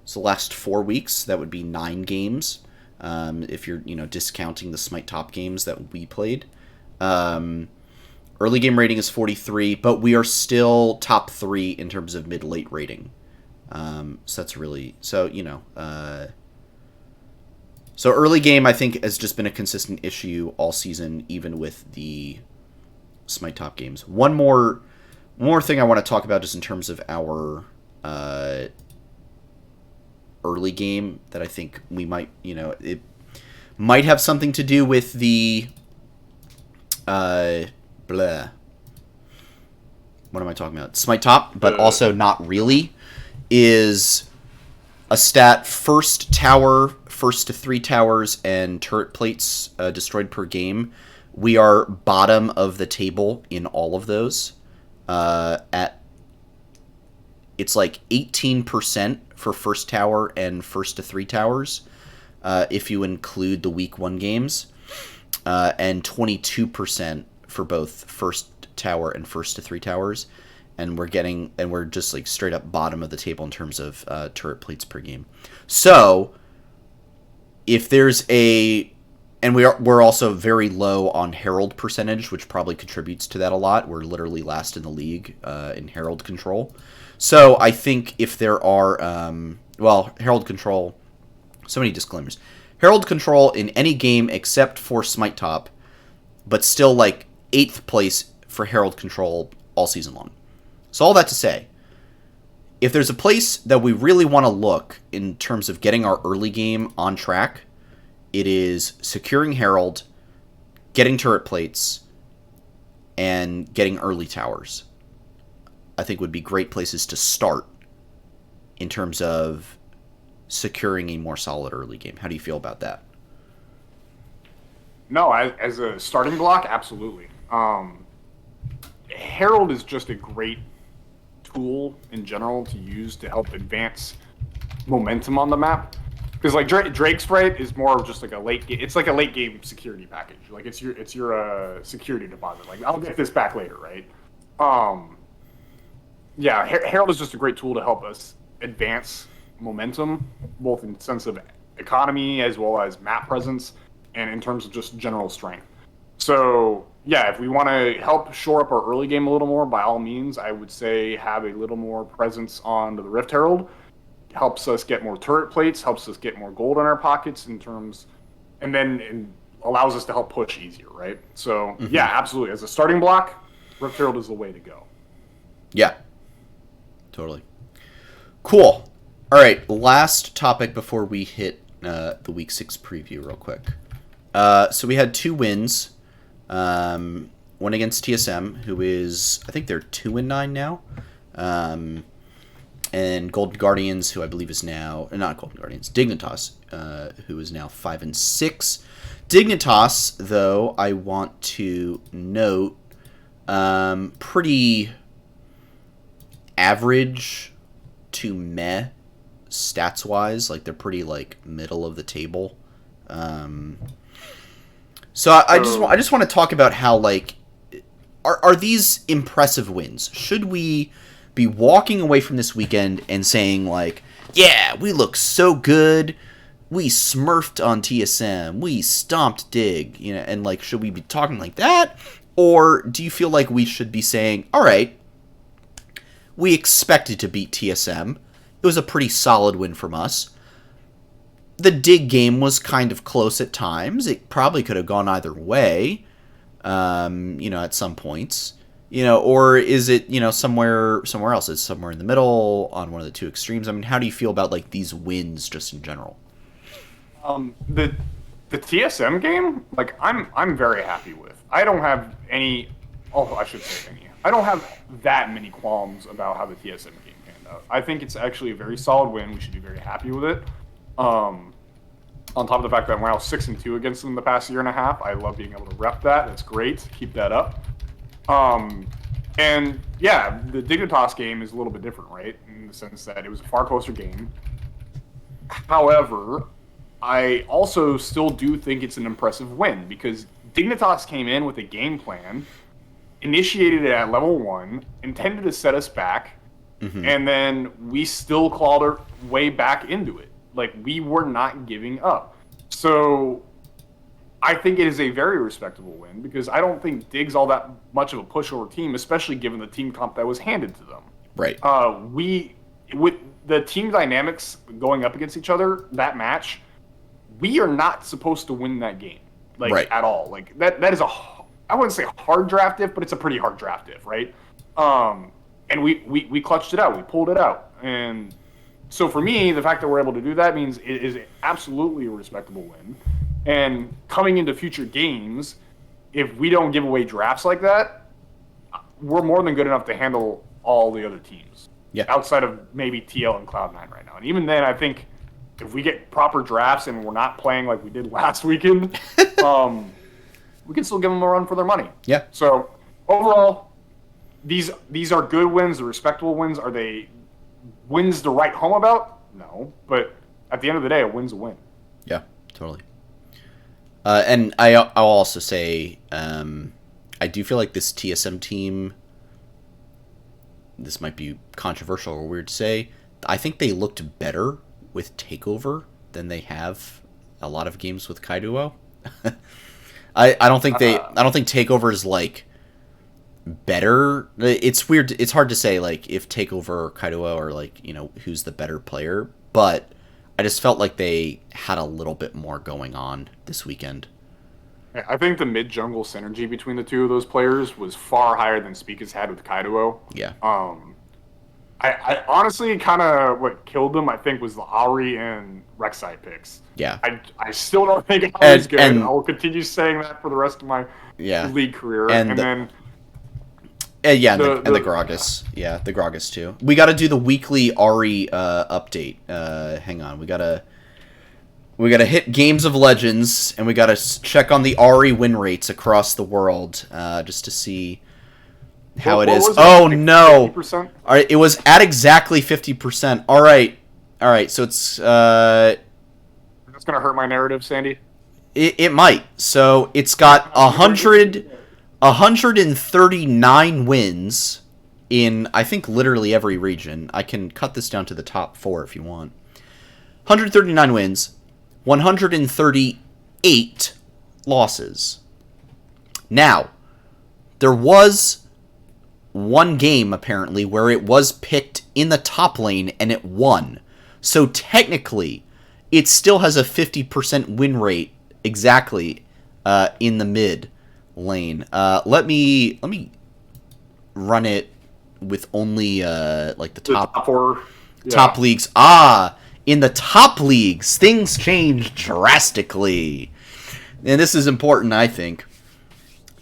[SPEAKER 1] So the last 4 weeks, that would be 9 games. If you're discounting the Smite top games that we played. Early game rating is 43, but we are still top 3 in terms of mid-late rating. So that's really so early game, I think, has just been a consistent issue all season, even with the Smite top games. One more thing I want to talk about just in terms of our early game that I think we might, it might have something to do with the what am I talking about? Smite top, but also not really, is a stat: first tower, first to 3 towers, and turret plates destroyed per game. We are bottom of the table in all of those. It's like 18% for first tower and first to 3 towers, if you include the week 1 games, and 22% for both first tower and first to 3 towers, and we're just like straight up bottom of the table in terms of turret plates per game. So if there's and we're also very low on Herald percentage, which probably contributes to that a lot. We're literally last in the league in Herald control. So I think if there are Herald control, so many disclaimers. Herald control in any game except for Smite top, but still like 8th place for Herald control all season long. So all that to say, if there's a place that we really want to look in terms of getting our early game on track, it is securing Herald, getting turret plates, and getting early towers. I think would be great places to start in terms of securing a more solid early game. How do you feel about that?
[SPEAKER 2] No, as a starting block, absolutely. Herald is just a great tool in general to use to help advance momentum on the map. Because like Drake's Sprite is more of just like a late game. It's like a late game security package. Like it's your security deposit. Like I'll get this back later, right? Yeah, Herald is just a great tool to help us advance momentum, both in sense of economy as well as map presence, and in terms of just general strength. So yeah, if we want to help shore up our early game a little more, by all means, I would say have a little more presence on the Rift Herald. Helps us get more turret plates, helps us get more gold in our pockets and then allows us to help push easier, right? So yeah, absolutely. As a starting block, Rift Herald is the way to go.
[SPEAKER 1] Yeah, totally. Cool. All right, last topic before we hit the Week 6 preview real quick. So we had 2 wins. One against TSM, who is, I think they're 2-9 now. And Golden Guardians, who I believe is now, not Golden Guardians, Dignitas, who is now 5-6. Dignitas, though, I want to note, pretty average to meh stats-wise. Like, they're pretty, like, middle of the table. So I just want to talk about how, like, are these impressive wins? Should we be walking away from this weekend and saying, like, yeah, we look so good, we smurfed on TSM, we stomped Dig, and, like, should we be talking like that? Or do you feel like we should be saying, all right, we expected to beat TSM. It was a pretty solid win from us. The Dig game was kind of close at times. It probably could have gone either way, at some points. Or is it, somewhere else? It's somewhere in the middle, on one of the two extremes. I mean, how do you feel about, like, these wins just in general?
[SPEAKER 2] The TSM game, like, I'm very happy with. I don't have any, although I should say any. I don't have that many qualms about how the TSM game panned out. I think it's actually a very solid win. We should be very happy with it. On top of the fact that we're now 6-2 against them the past year and a half, I love being able to rep that. That's great. Keep that up. And yeah, the Dignitas game is a little bit different, right? In the sense that it was a far closer game. However, I also still do think it's an impressive win because Dignitas came in with a game plan, initiated it at level 1, intended to set us back, and then we still clawed our way back into it. Like, we were not giving up. So I think it is a very respectable win because I don't think Dig's all that much of a pushover team, especially given the team comp that was handed to them.
[SPEAKER 1] Right.
[SPEAKER 2] With the team dynamics going up against each other, that match, we are not supposed to win that game, at all. Like, that is I wouldn't say hard draft if, but it's a pretty hard draft if, right? And we clutched it out. We pulled it out. And so for me, the fact that we're able to do that means it is absolutely a respectable win. And coming into future games, if we don't give away drafts like that, we're more than good enough to handle all the other teams.
[SPEAKER 1] Yeah.
[SPEAKER 2] Outside of maybe TL and Cloud9 right now. And even then, I think if we get proper drafts and we're not playing like we did last weekend, we can still give them a run for their money.
[SPEAKER 1] Yeah.
[SPEAKER 2] So overall, these are good wins, they're respectable wins. Are they wins to write home about? No. But at the end of the day, a win's a win.
[SPEAKER 1] Yeah, totally. And I'll also say, I do feel like this TSM team, this might be controversial or weird to say, I think they looked better with Takeover than they have a lot of games with Kaiduo. I don't think Takeover is like better. It's weird. It's hard to say like if Takeover or Kaiduo are like, who's the better player, but I just felt like they had a little bit more going on this weekend.
[SPEAKER 2] I think the mid-jungle synergy between the two of those players was far higher than Speak has had with Kaiduo.
[SPEAKER 1] Yeah.
[SPEAKER 2] I honestly kind of what killed them, I think, was the Ahri and Rek'Sai picks.
[SPEAKER 1] Yeah.
[SPEAKER 2] I still don't think Ahri's good. I will continue saying that for the rest of my league career. And then...
[SPEAKER 1] the Gragas. Yeah, the Gragas too. We got to do the weekly Ahri update. Hang on. We got to hit Games of Legends, and we got to check on the Ahri win rates across the world just to see how it is. Oh, no. 50%? All right, it was at exactly 50%. All right. So it's... That's
[SPEAKER 2] going to hurt my narrative, Sandy?
[SPEAKER 1] It might. So it's got 139 wins in, I think, literally every region. I can cut this down to the top 4 if you want. 139 wins, 138 losses. Now, there was one game, apparently, where it was picked in the top lane and it won. So technically, it still has a 50% win rate exactly in the mid lane. Let me run it with only like the top
[SPEAKER 2] 4
[SPEAKER 1] top leagues. In the top leagues, things change drastically, and this is important, I think.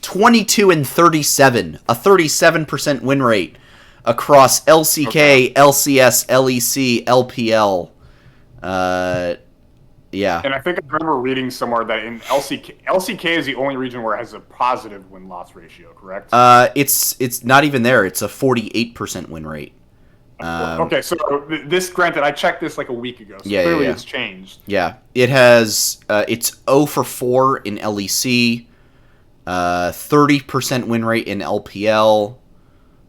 [SPEAKER 1] 22-37, a 37% win rate across LCK, LCS, LEC, LPL. Yeah.
[SPEAKER 2] And I think I remember reading somewhere that in LCK is the only region where it has a positive win-loss ratio, correct?
[SPEAKER 1] It's not even there. It's a 48% win rate.
[SPEAKER 2] Okay, so this, granted, I checked this like a week ago, so clearly it's changed.
[SPEAKER 1] Yeah, it has, it's 0 for 4 in LEC, 30% win rate in LPL,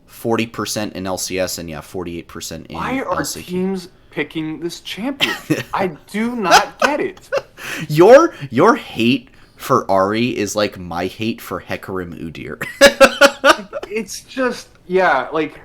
[SPEAKER 1] 40% in LCS, and 48% in LCK.
[SPEAKER 2] Why are teams picking this champion? I do not get it.
[SPEAKER 1] Your hate for Ari is like my hate for Hecarim Udyr.
[SPEAKER 2] It's just, yeah, like,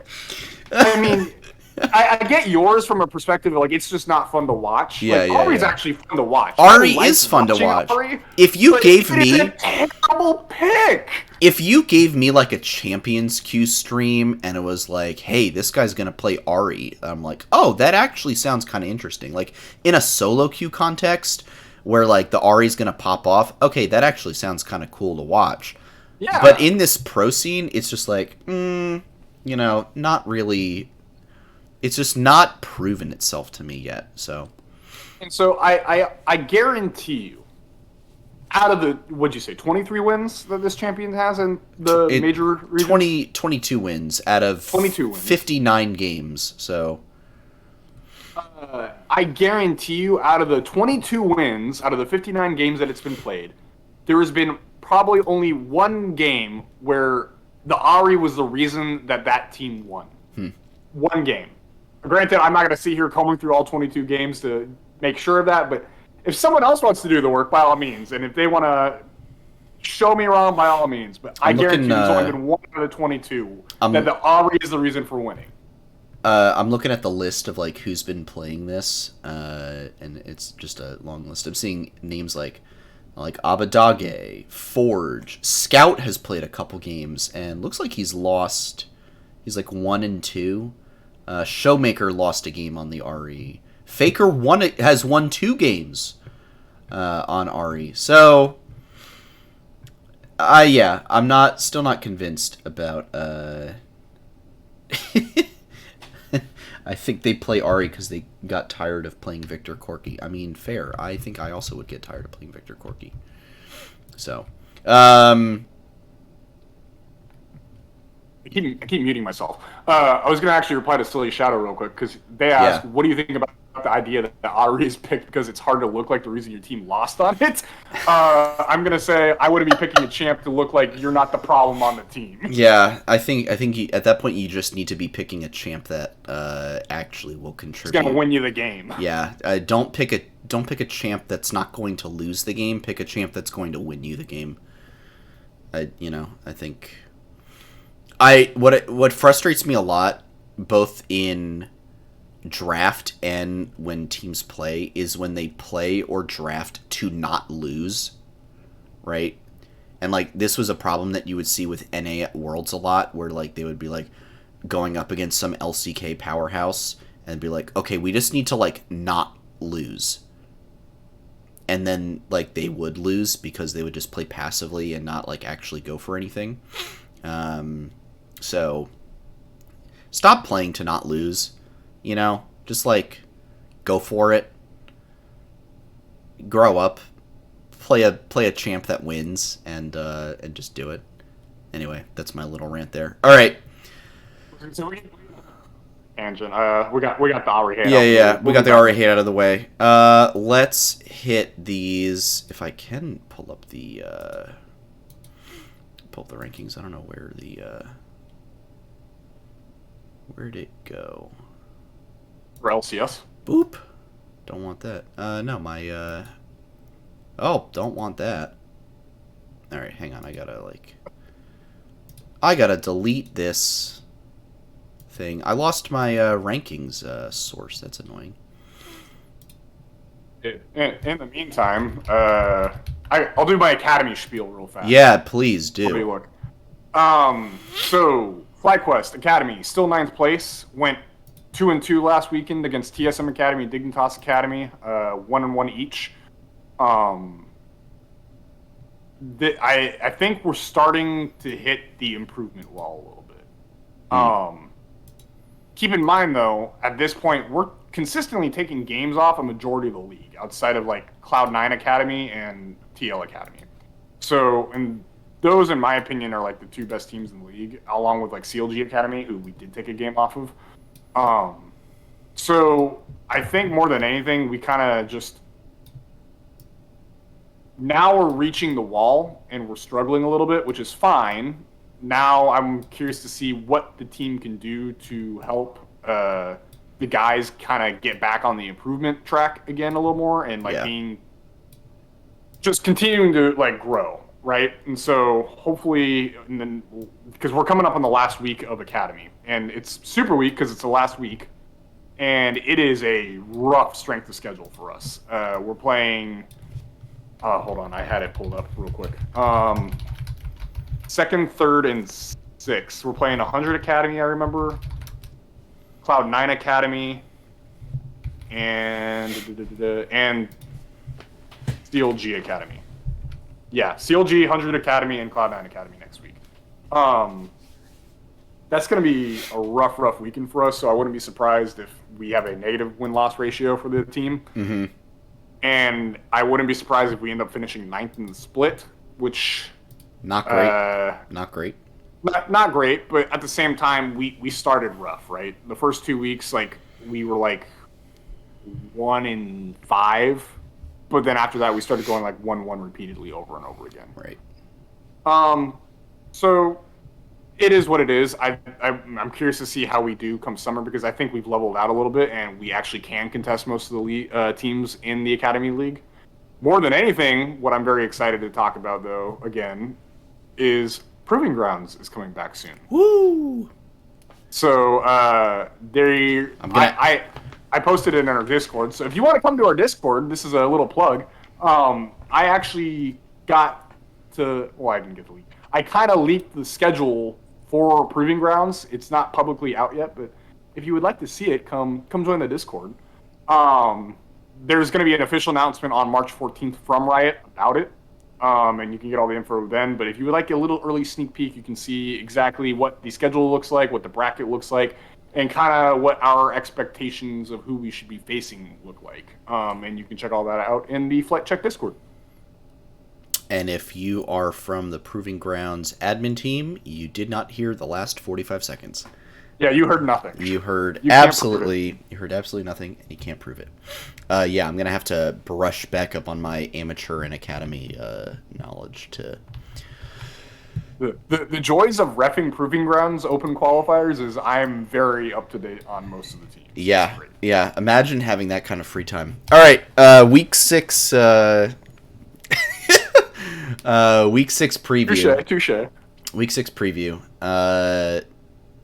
[SPEAKER 2] I mean, I get yours from a perspective of, like, it's just not fun to watch.
[SPEAKER 1] Yeah,
[SPEAKER 2] like,
[SPEAKER 1] yeah,
[SPEAKER 2] Ari's
[SPEAKER 1] yeah.
[SPEAKER 2] actually fun to watch.
[SPEAKER 1] Ari is fun to watch. If you gave me...
[SPEAKER 2] It's a terrible pick!
[SPEAKER 1] If you gave me, like, a Champions Queue stream, and it was like, hey, this guy's gonna play Ari, I'm like, oh, that actually sounds kind of interesting. Like, in a solo queue context, where, like, the Ari's gonna pop off, okay, that actually sounds kind of cool to watch.
[SPEAKER 2] Yeah.
[SPEAKER 1] But in this pro scene, it's just like, you know, not really... It's just not proven itself to me yet, so...
[SPEAKER 2] And so I guarantee you, out of the, what'd you say, 23 wins that this champion has in the major regions?
[SPEAKER 1] 22 wins out of
[SPEAKER 2] 22 wins.
[SPEAKER 1] 59 games, so...
[SPEAKER 2] I guarantee you, out of the 22 wins, out of the 59 games that it's been played, there has been probably only one game where the Ari was the reason that that team won. One game. Granted, I'm not going to sit here combing through all 22 games to make sure of that, but if someone else wants to do the work, by all means, and if they want to show me wrong, by all means, but I guarantee there's only been one out of the 22 that the Ari is the reason for winning.
[SPEAKER 1] I'm looking at the list of like who's been playing this, and it's just a long list. I'm seeing names like Abadage, Forge, Scout has played a couple games and looks like he's lost. He's like 1-2. Showmaker lost a game on the RE. Faker has won 2 games on RE. So, yeah, I'm still not convinced about. I think they play Ari because they got tired of playing Victor Corky. I mean, fair. I think I also would get tired of playing Victor Corky. So, I
[SPEAKER 2] keep muting myself. I was going to actually reply to Silly Shadow real quick because they asked, what do you think about the idea that the Ari is picked because it's hard to look like the reason your team lost on it? I'm going to say I wouldn't be picking a champ to look like you're not the problem on the team.
[SPEAKER 1] Yeah, I think at that point you just need to be picking a champ that actually will contribute.
[SPEAKER 2] It's going to win you the game.
[SPEAKER 1] Yeah, don't pick a champ that's not going to lose the game. Pick a champ that's going to win you the game. I think what frustrates me a lot, both in draft and when teams play, is when they play or draft to not lose, right? And like this was a problem that you would see with NA at Worlds a lot, where like they would be like going up against some LCK powerhouse and be like, okay, we just need to like not lose. And then like they would lose because they would just play passively and not like actually go for anything. So stop playing to not lose, just like go for it. Grow up, play a champ that wins, and just do it. Anyway, that's my little rant there. All right.
[SPEAKER 2] Tangent. We got the Ari hate.
[SPEAKER 1] Yeah. We got the Ari hate out of the way. Let's hit these. If I can pull up the rankings. I don't know where where'd it go?
[SPEAKER 2] For LCS.
[SPEAKER 1] Boop. Don't want that. No, my oh, don't want that. All right, hang on. I gotta delete this thing. I lost my rankings source. That's annoying.
[SPEAKER 2] In the meantime, I'll do my Academy spiel real fast.
[SPEAKER 1] Yeah, please do.
[SPEAKER 2] Let me look. So Flyquest Academy still 9th place. Went 2-2 last weekend against TSM Academy, Dignitas Academy, 1-1 each. I think we're starting to hit the improvement wall a little bit. Keep in mind, though, at this point, we're consistently taking games off a majority of the league, outside of like Cloud9 Academy and TL Academy. So, and those, in my opinion, are like the 2 best teams in the league, along with like CLG Academy, who we did take a game off of. So I think more than anything, we kind of just, now we're reaching the wall and we're struggling a little bit, which is fine. Now I'm curious to see what the team can do to help the guys kind of get back on the improvement track again a little more, and like being just continuing to like grow, right? And so hopefully, and then because we're coming up on the last week of Academy, and it's super week because it's the last week, and it is a rough strength of schedule for us. We're playing. Hold on, I had it pulled up real quick. Second, third, and sixth. We're playing 100 Academy. I remember. Cloud9 Academy, and CLG Academy. Yeah, CLG, 100 Academy, and Cloud9 Academy next week. That's going to be a rough weekend for us, so I wouldn't be surprised if we have a negative win-loss ratio for the team.
[SPEAKER 1] Mm-hmm.
[SPEAKER 2] And I wouldn't be surprised if we end up finishing 9th in the split, which...
[SPEAKER 1] Not great. Not great.
[SPEAKER 2] Not great, but at the same time, we started rough, right? The first 2 weeks, like, we were, like, 1-5, but then after that, we started going, like, 1-1 repeatedly over and over again.
[SPEAKER 1] Right.
[SPEAKER 2] So it is what it is. I'm curious to see how we do come summer because I think we've leveled out a little bit and we actually can contest most of the teams in the Academy League. More than anything, what I'm very excited to talk about, though, again, is Proving Grounds is coming back soon.
[SPEAKER 1] Woo!
[SPEAKER 2] So I posted it in our Discord. So if you want to come to our Discord, this is a little plug. I actually got to. Well, I didn't get the leak. I kind of leaked the schedule for Proving Grounds. It's not publicly out yet, but if you would like to see it, come join the Discord. There's going to be an official announcement on March 14th from Riot about it. And you can get all the info then. But if you would like a little early sneak peek, you can see exactly what the schedule looks like, what the bracket looks like, and kind of what our expectations of who we should be facing look like. And you can check all that out in the Flight Check Discord.
[SPEAKER 1] And if you are from the Proving Grounds admin team, you did not hear the last 45 seconds.
[SPEAKER 2] Yeah, you heard nothing.
[SPEAKER 1] You heard absolutely nothing, and you can't prove it. Yeah, I'm gonna have to brush back up on my amateur and academy knowledge to.
[SPEAKER 2] The joys of reffing Proving Grounds open qualifiers is I'm very up to date on most of the teams.
[SPEAKER 1] Yeah. Imagine having that kind of free time. All right, week 6. Week 6 preview.
[SPEAKER 2] Touche.
[SPEAKER 1] Week 6 preview.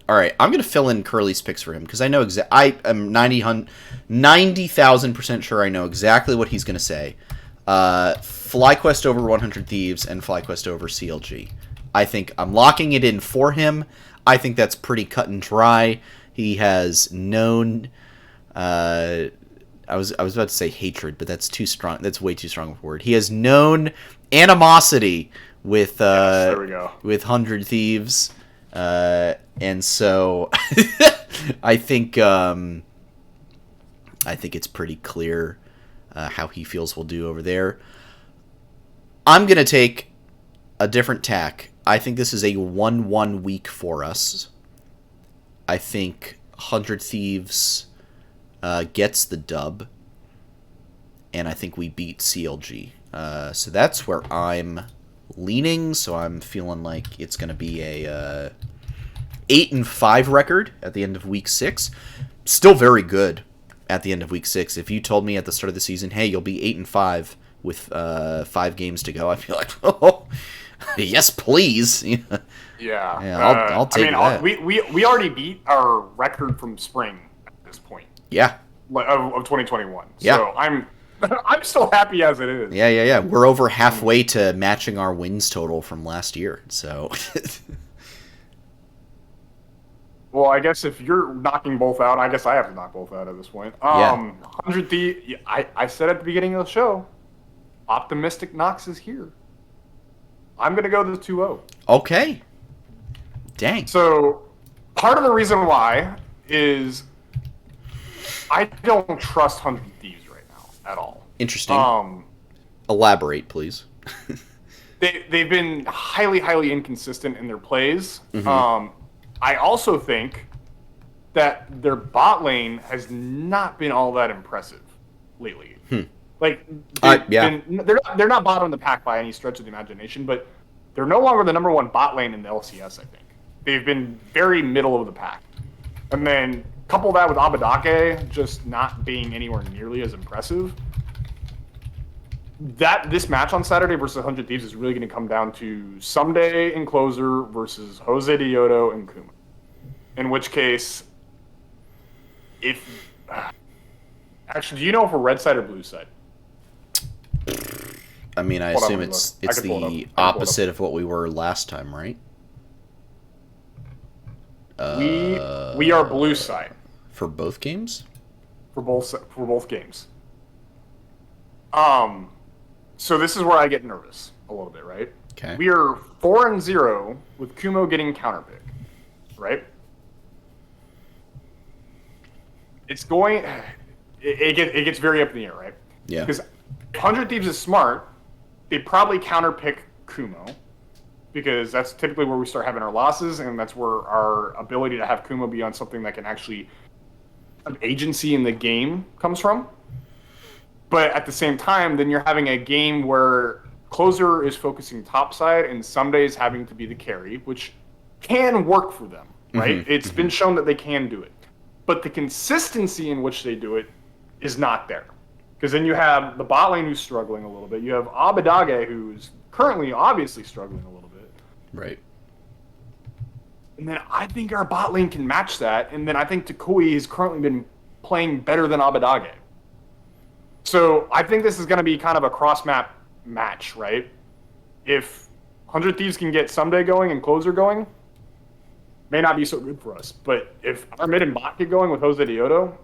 [SPEAKER 1] All right, I'm gonna fill in Curly's picks for him because I know I am 90,000% sure I know exactly what he's gonna say. Flyquest over 100 Thieves and Flyquest over CLG. I think I'm locking it in for him. I think that's pretty cut and dry. He has known. I was about to say hatred, but that's too strong. That's way too strong of a word. He has known animosity with
[SPEAKER 2] there we go.
[SPEAKER 1] with 100 Thieves. And so I think it's pretty clear how he feels we'll do over there. I'm going to take a different tack. I think this is a 1-1 week for us. I think 100 Thieves gets the dub, and I think we beat CLG. So that's where I'm leaning, so I'm feeling like it's going to be a 8-5 record at the end of week 6. Still very good at the end of week 6. If you told me at the start of the season, hey, you'll be 8-5 with 5 games to go, I'd be like, oh, yes, please.
[SPEAKER 2] Yeah,
[SPEAKER 1] I'll take that.
[SPEAKER 2] We already beat our record from spring at this point.
[SPEAKER 1] Yeah,
[SPEAKER 2] of 2021.
[SPEAKER 1] Yeah.
[SPEAKER 2] So I'm still happy as it is.
[SPEAKER 1] Yeah. We're over halfway to matching our wins total from last year. So.
[SPEAKER 2] Well, I guess if you're knocking both out, I guess I have to knock both out at this point. 100 Thieves. I said at the beginning of the show, optimistic Knox is here. I'm gonna go to the 2-0.
[SPEAKER 1] Okay. Dang.
[SPEAKER 2] So part of the reason why is I don't trust 100 Thieves right now at all.
[SPEAKER 1] Interesting. Elaborate, please.
[SPEAKER 2] They've been highly inconsistent in their plays.
[SPEAKER 1] Mm-hmm.
[SPEAKER 2] I also think that their bot lane has not been all that impressive lately. Like, they're not bottom of the pack by any stretch of the imagination, but they're no longer the number 1 bot lane in the LCS, I think. They've been very middle of the pack. And then couple that with Abadake just not being anywhere nearly as impressive. this match on Saturday versus 100 Thieves is really going to come down to Someday and Closer versus Jose Dioto and Kuma. In which case, if actually, do you know if we're red side or blue side?
[SPEAKER 1] I mean, I assume it's the opposite of what we were last time, right?
[SPEAKER 2] We are blue side
[SPEAKER 1] for both games.
[SPEAKER 2] For both games. So this is where I get nervous a little bit, right?
[SPEAKER 1] Okay.
[SPEAKER 2] We are 4-0 with Kumo getting counterpick, right? It's going. It gets very up in the air, right?
[SPEAKER 1] Yeah.
[SPEAKER 2] Because if 100 Thieves is smart, they probably counterpick Kumo, because that's typically where we start having our losses, and that's where our ability to have Kumo be on something that can actually have agency in the game comes from. But at the same time, then you're having a game where Closer is focusing topside and Someday is having to be the carry, which can work for them, right?
[SPEAKER 1] Mm-hmm.
[SPEAKER 2] It's been shown that they can do it. But the consistency in which they do it is not there. Because then you have the bot lane who's struggling a little bit. You have Abadage, who's currently obviously struggling a little bit.
[SPEAKER 1] Right.
[SPEAKER 2] And then I think our bot lane can match that. And then I think Takui has currently been playing better than Abadage. So I think this is going to be kind of a cross-map match, right? If 100 Thieves can get Someday going and Closer going, may not be so good for us. But if our mid and bot get going with Jose Dioto,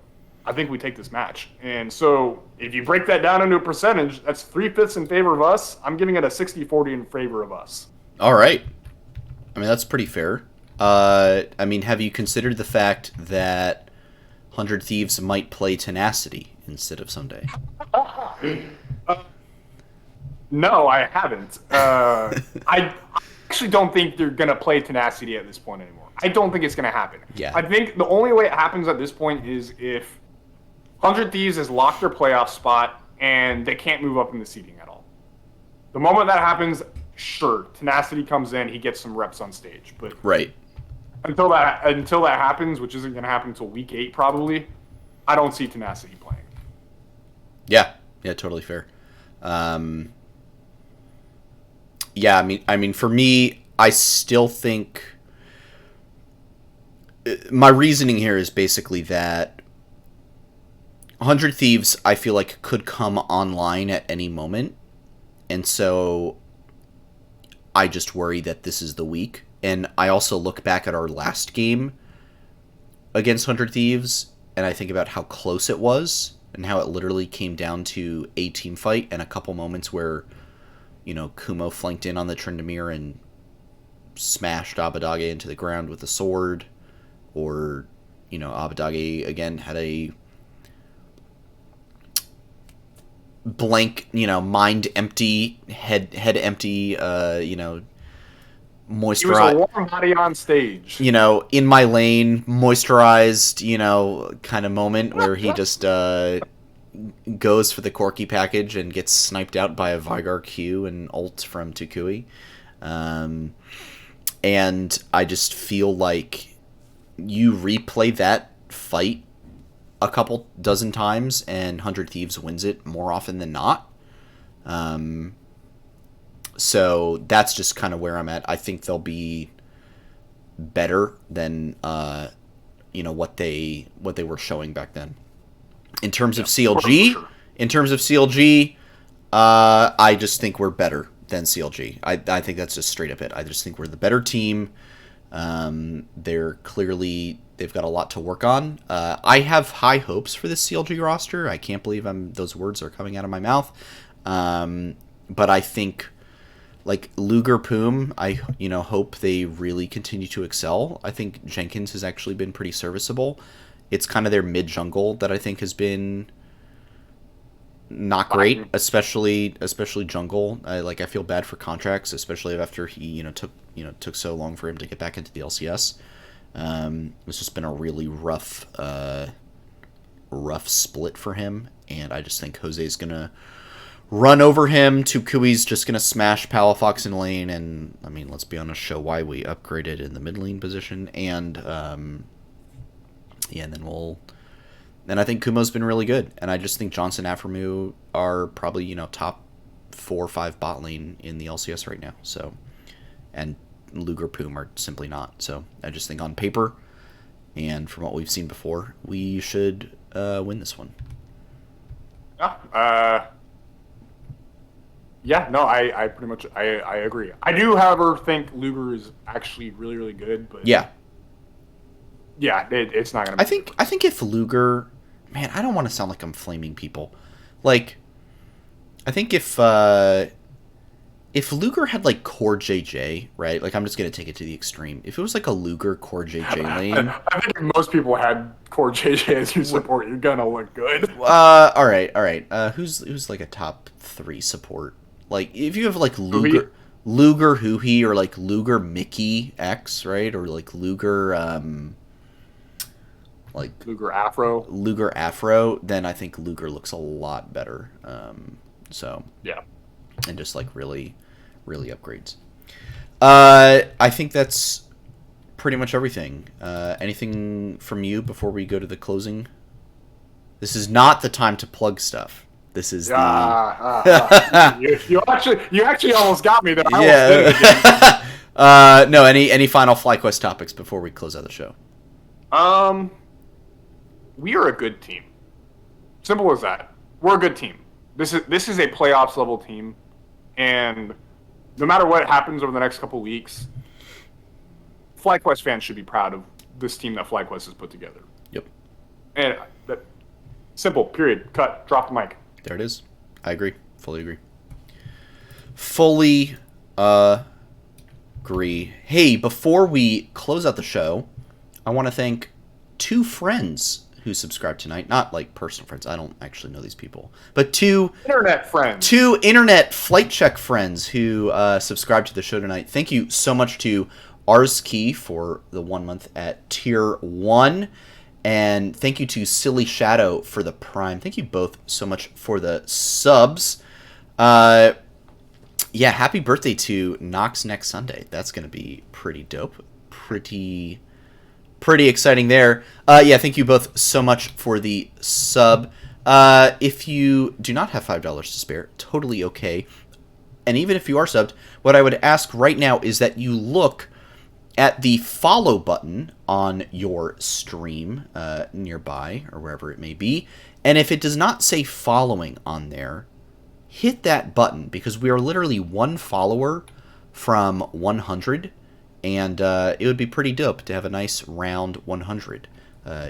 [SPEAKER 2] I think we take this match. And so if you break that down into a percentage, that's 3/5 in favor of us. I'm giving it a 60-40 in favor of us.
[SPEAKER 1] All right. I mean, that's pretty fair. I mean, have you considered the fact that 100 Thieves might play Tenacity instead of Someday?
[SPEAKER 2] No, I haven't. I actually don't think they're going to play Tenacity at this point anymore. I don't think it's going to happen.
[SPEAKER 1] Yeah.
[SPEAKER 2] I think the only way it happens at this point is if 100 Thieves has locked their playoff spot and they can't move up in the seeding at all. The moment that happens, sure, Tenacity comes in, he gets some reps on stage. But
[SPEAKER 1] right.
[SPEAKER 2] Until that happens, which isn't going to happen until week 8 probably, I don't see Tenacity playing.
[SPEAKER 1] Yeah, totally fair. Yeah, I mean, for me, I still think my reasoning here is basically that 100 Thieves, I feel like, could come online at any moment, and so I just worry that this is the week. And I also look back at our last game against 100 Thieves, and I think about how close it was, and how it literally came down to a team fight and a couple moments where, you know, Kumo flanked in on the Tryndamere and smashed Abadage into the ground with a sword, or, you know, Abadage, again, had a blank, you know, mind empty, head empty, you know, moisturized. He was
[SPEAKER 2] a warm body on stage.
[SPEAKER 1] You know, in my lane, moisturized, you know, kind of moment where he just goes for the Corki package and gets sniped out by a Vygar Q and ult from Tukui. And I just feel like you replay that fight a couple dozen times and 100 Thieves wins it more often than not. So that's just kind of where I'm at. I think they'll be better than you know, what they were showing back then. In terms of CLG, I just think we're better than CLG. I think that's just straight up it. I just think we're the better team. They've got a lot to work on. I have high hopes for this CLG roster. I can't believe those words are coming out of my mouth. But I think, like, Luger Poom, I hope they really continue to excel. I think Jenkins has actually been pretty serviceable. It's kind of their mid jungle that I think has been not great, especially jungle. I feel bad for Contracts, especially after he took so long for him to get back into the LCS. It's just been a really rough split for him, and I just think Jose's gonna run over him. Tukui's just gonna smash Palafox in lane, and I mean, let's be honest, show why we upgraded in the mid lane position, and and then I think Kumo's been really good, and I just think Johnson Aphromu are probably top 4 or 5 bot lane in the LCS right now. So, and Luger Poom are simply not. So I just think on paper, and from what we've seen before, we should win this one.
[SPEAKER 2] Yeah, no, I pretty much I agree. I do, however, think Luger is actually really, really good, but yeah, it's not gonna.
[SPEAKER 1] I think if Luger, man, I don't want to sound like I'm flaming people. Like, I think if Luger had like core JJ, right? Like, I'm just gonna take it to the extreme. If it was like a Luger core JJ lane,
[SPEAKER 2] I think if most people had core JJ as your support, you're gonna look good.
[SPEAKER 1] All right. Who's like a top 3 support? Like, if you have like Luger Huhi, or like Luger Mickey X, right? Or like Luger
[SPEAKER 2] Luger
[SPEAKER 1] Afro, then I think Luger looks a lot better. So
[SPEAKER 2] yeah,
[SPEAKER 1] and just like really upgrades. I think that's pretty much everything. Anything from you before we go to the closing? This is not the time to plug stuff. This is
[SPEAKER 2] you actually almost got me there.
[SPEAKER 1] No, any final Flyquest topics before we close out the show?
[SPEAKER 2] We are a good team. Simple as that. We're a good team. This is a playoffs level team, and no matter what happens over the next couple weeks, Flyquest fans should be proud of this team that Flyquest has put together.
[SPEAKER 1] Yep.
[SPEAKER 2] And that simple. Period. Cut. Drop the mic.
[SPEAKER 1] There it is. I agree. Fully agree. Fully agree. Hey, before we close out the show, I want to thank 2 friends who subscribed tonight. Not like personal friends. I don't actually know these people. But 2
[SPEAKER 2] internet friends.
[SPEAKER 1] 2 internet flight check friends who subscribed to the show tonight. Thank you so much to Arskey for the 1 month at tier 1. And thank you to Silly Shadow for the Prime. Thank you both so much for the subs. Yeah, happy birthday to Nox next Sunday. That's going to be pretty dope. Pretty exciting there. Yeah, thank you both so much for the sub. If you do not have $5 to spare, totally okay. And even if you are subbed, what I would ask right now is that you look at the follow button on your stream nearby or wherever it may be. And if it does not say following on there, hit that button, because we are literally 1 follower from 100. And it would be pretty dope to have a nice round 100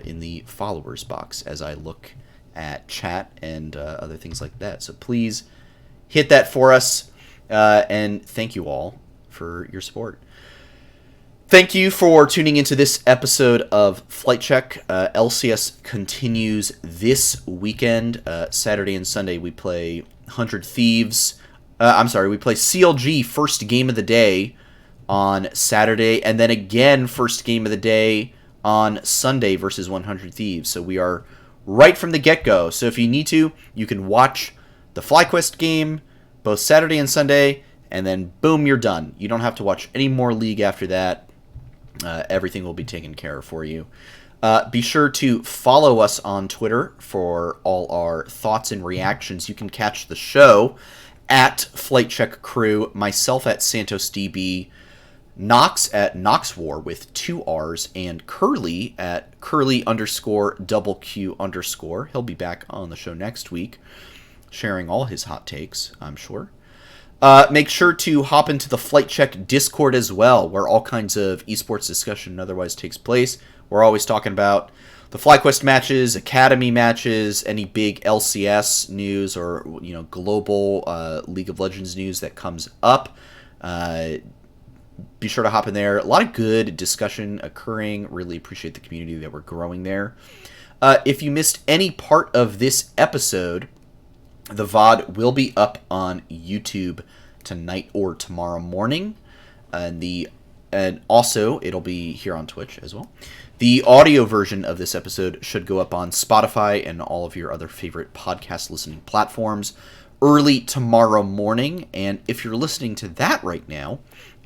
[SPEAKER 1] in the followers box as I look at chat and other things like that. So please hit that for us. And thank you all for your support. Thank you for tuning into this episode of Flight Check. LCS continues this weekend. Saturday and Sunday we play 100 Thieves. We play CLG first game of the day on Saturday, and then again first game of the day on Sunday versus 100 Thieves. So we are right from the get-go. So if you need to, you can watch the Flyquest game both Saturday and Sunday, and then boom, you're done. You don't have to watch any more League after that. Everything will be taken care of for you. Be sure to follow us on Twitter for all our thoughts and reactions. You can catch the show at Flight Check Crew, myself at SantosDB, Nox at NoxWar with 2 R's, and Curly at Curly_QQ_. He'll be back on the show next week, sharing all his hot takes, I'm sure. Make sure to hop into the Flight Check Discord as well, where all kinds of esports discussion and otherwise takes place. We're always talking about the Flyquest matches, Academy matches, any big LCS news or global League of Legends news that comes up. Be sure to hop in there. A lot of good discussion occurring. Really appreciate the community that we're growing there. If you missed any part of this episode, the VOD will be up on YouTube tonight or tomorrow morning. And also, it'll be here on Twitch as well. The audio version of this episode should go up on Spotify and all of your other favorite podcast listening platforms early tomorrow morning. And if you're listening to that right now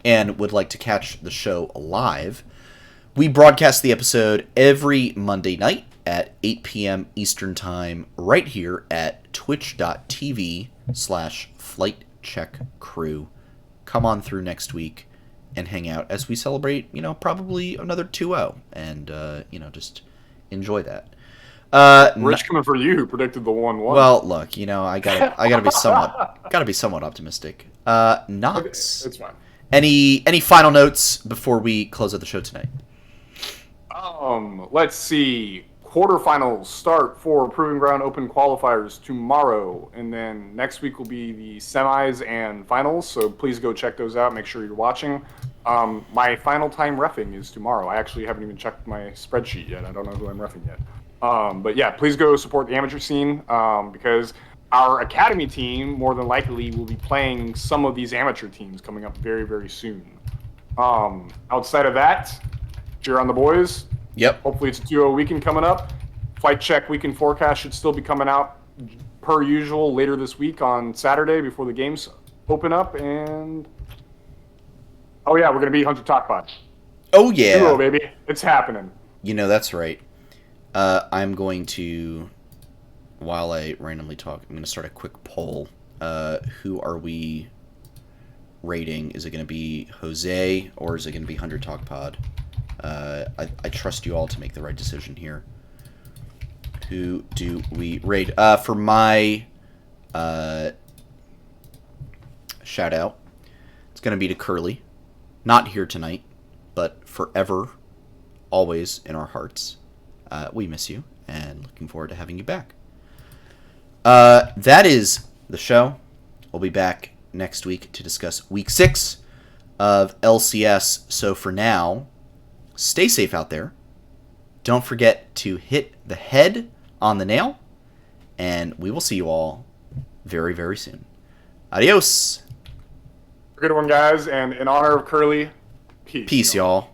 [SPEAKER 1] and would like to catch the show live, we broadcast the episode every Monday night at 8 p.m. Eastern Time right here at twitch.tv/flightcheck. Check crew. Come on through next week and hang out as we celebrate, probably another 2-0. And, just enjoy that.
[SPEAKER 2] Rich coming for you, who predicted the 1-1.
[SPEAKER 1] Well, look, I gotta be somewhat optimistic. Knox.
[SPEAKER 2] It's fine.
[SPEAKER 1] Any final notes before we close out the show tonight?
[SPEAKER 2] Let's see. Quarterfinals start for Proving Ground Open qualifiers tomorrow, and then next week will be the semis and finals. So please go check those out. Make sure you're watching. My final time reffing is tomorrow. I actually haven't even checked my spreadsheet yet. I don't know who I'm reffing yet. But yeah, please go support the amateur scene because our academy team more than likely will be playing some of these amateur teams coming up very, very soon. Outside of that, cheer on the boys.
[SPEAKER 1] Yep.
[SPEAKER 2] Hopefully it's a 2-0 weekend coming up. Flight check weekend forecast should still be coming out per usual later this week on Saturday before the games open up. And oh yeah, we're gonna be Hunter Talkbot.
[SPEAKER 1] Oh yeah,
[SPEAKER 2] 2-0, baby, it's happening.
[SPEAKER 1] That's right. I'm going to, while I randomly talk, I'm going to start a quick poll. Who are we rating? Is it going to be Jose or is it going to be Hunter Talk Pod? I trust you all to make the right decision here. Who do we rate? For my shout out, it's going to be to Curly. Not here tonight, but forever, always in our hearts. We miss you, and looking forward to having you back. That is the show. We'll be back next week to discuss Week 6 of LCS. So for now, stay safe out there. Don't forget to hit the head on the nail, and we will see you all very, very soon. Adios.
[SPEAKER 2] Good one, guys, and in honor of Curly, peace.
[SPEAKER 1] Peace, y'all.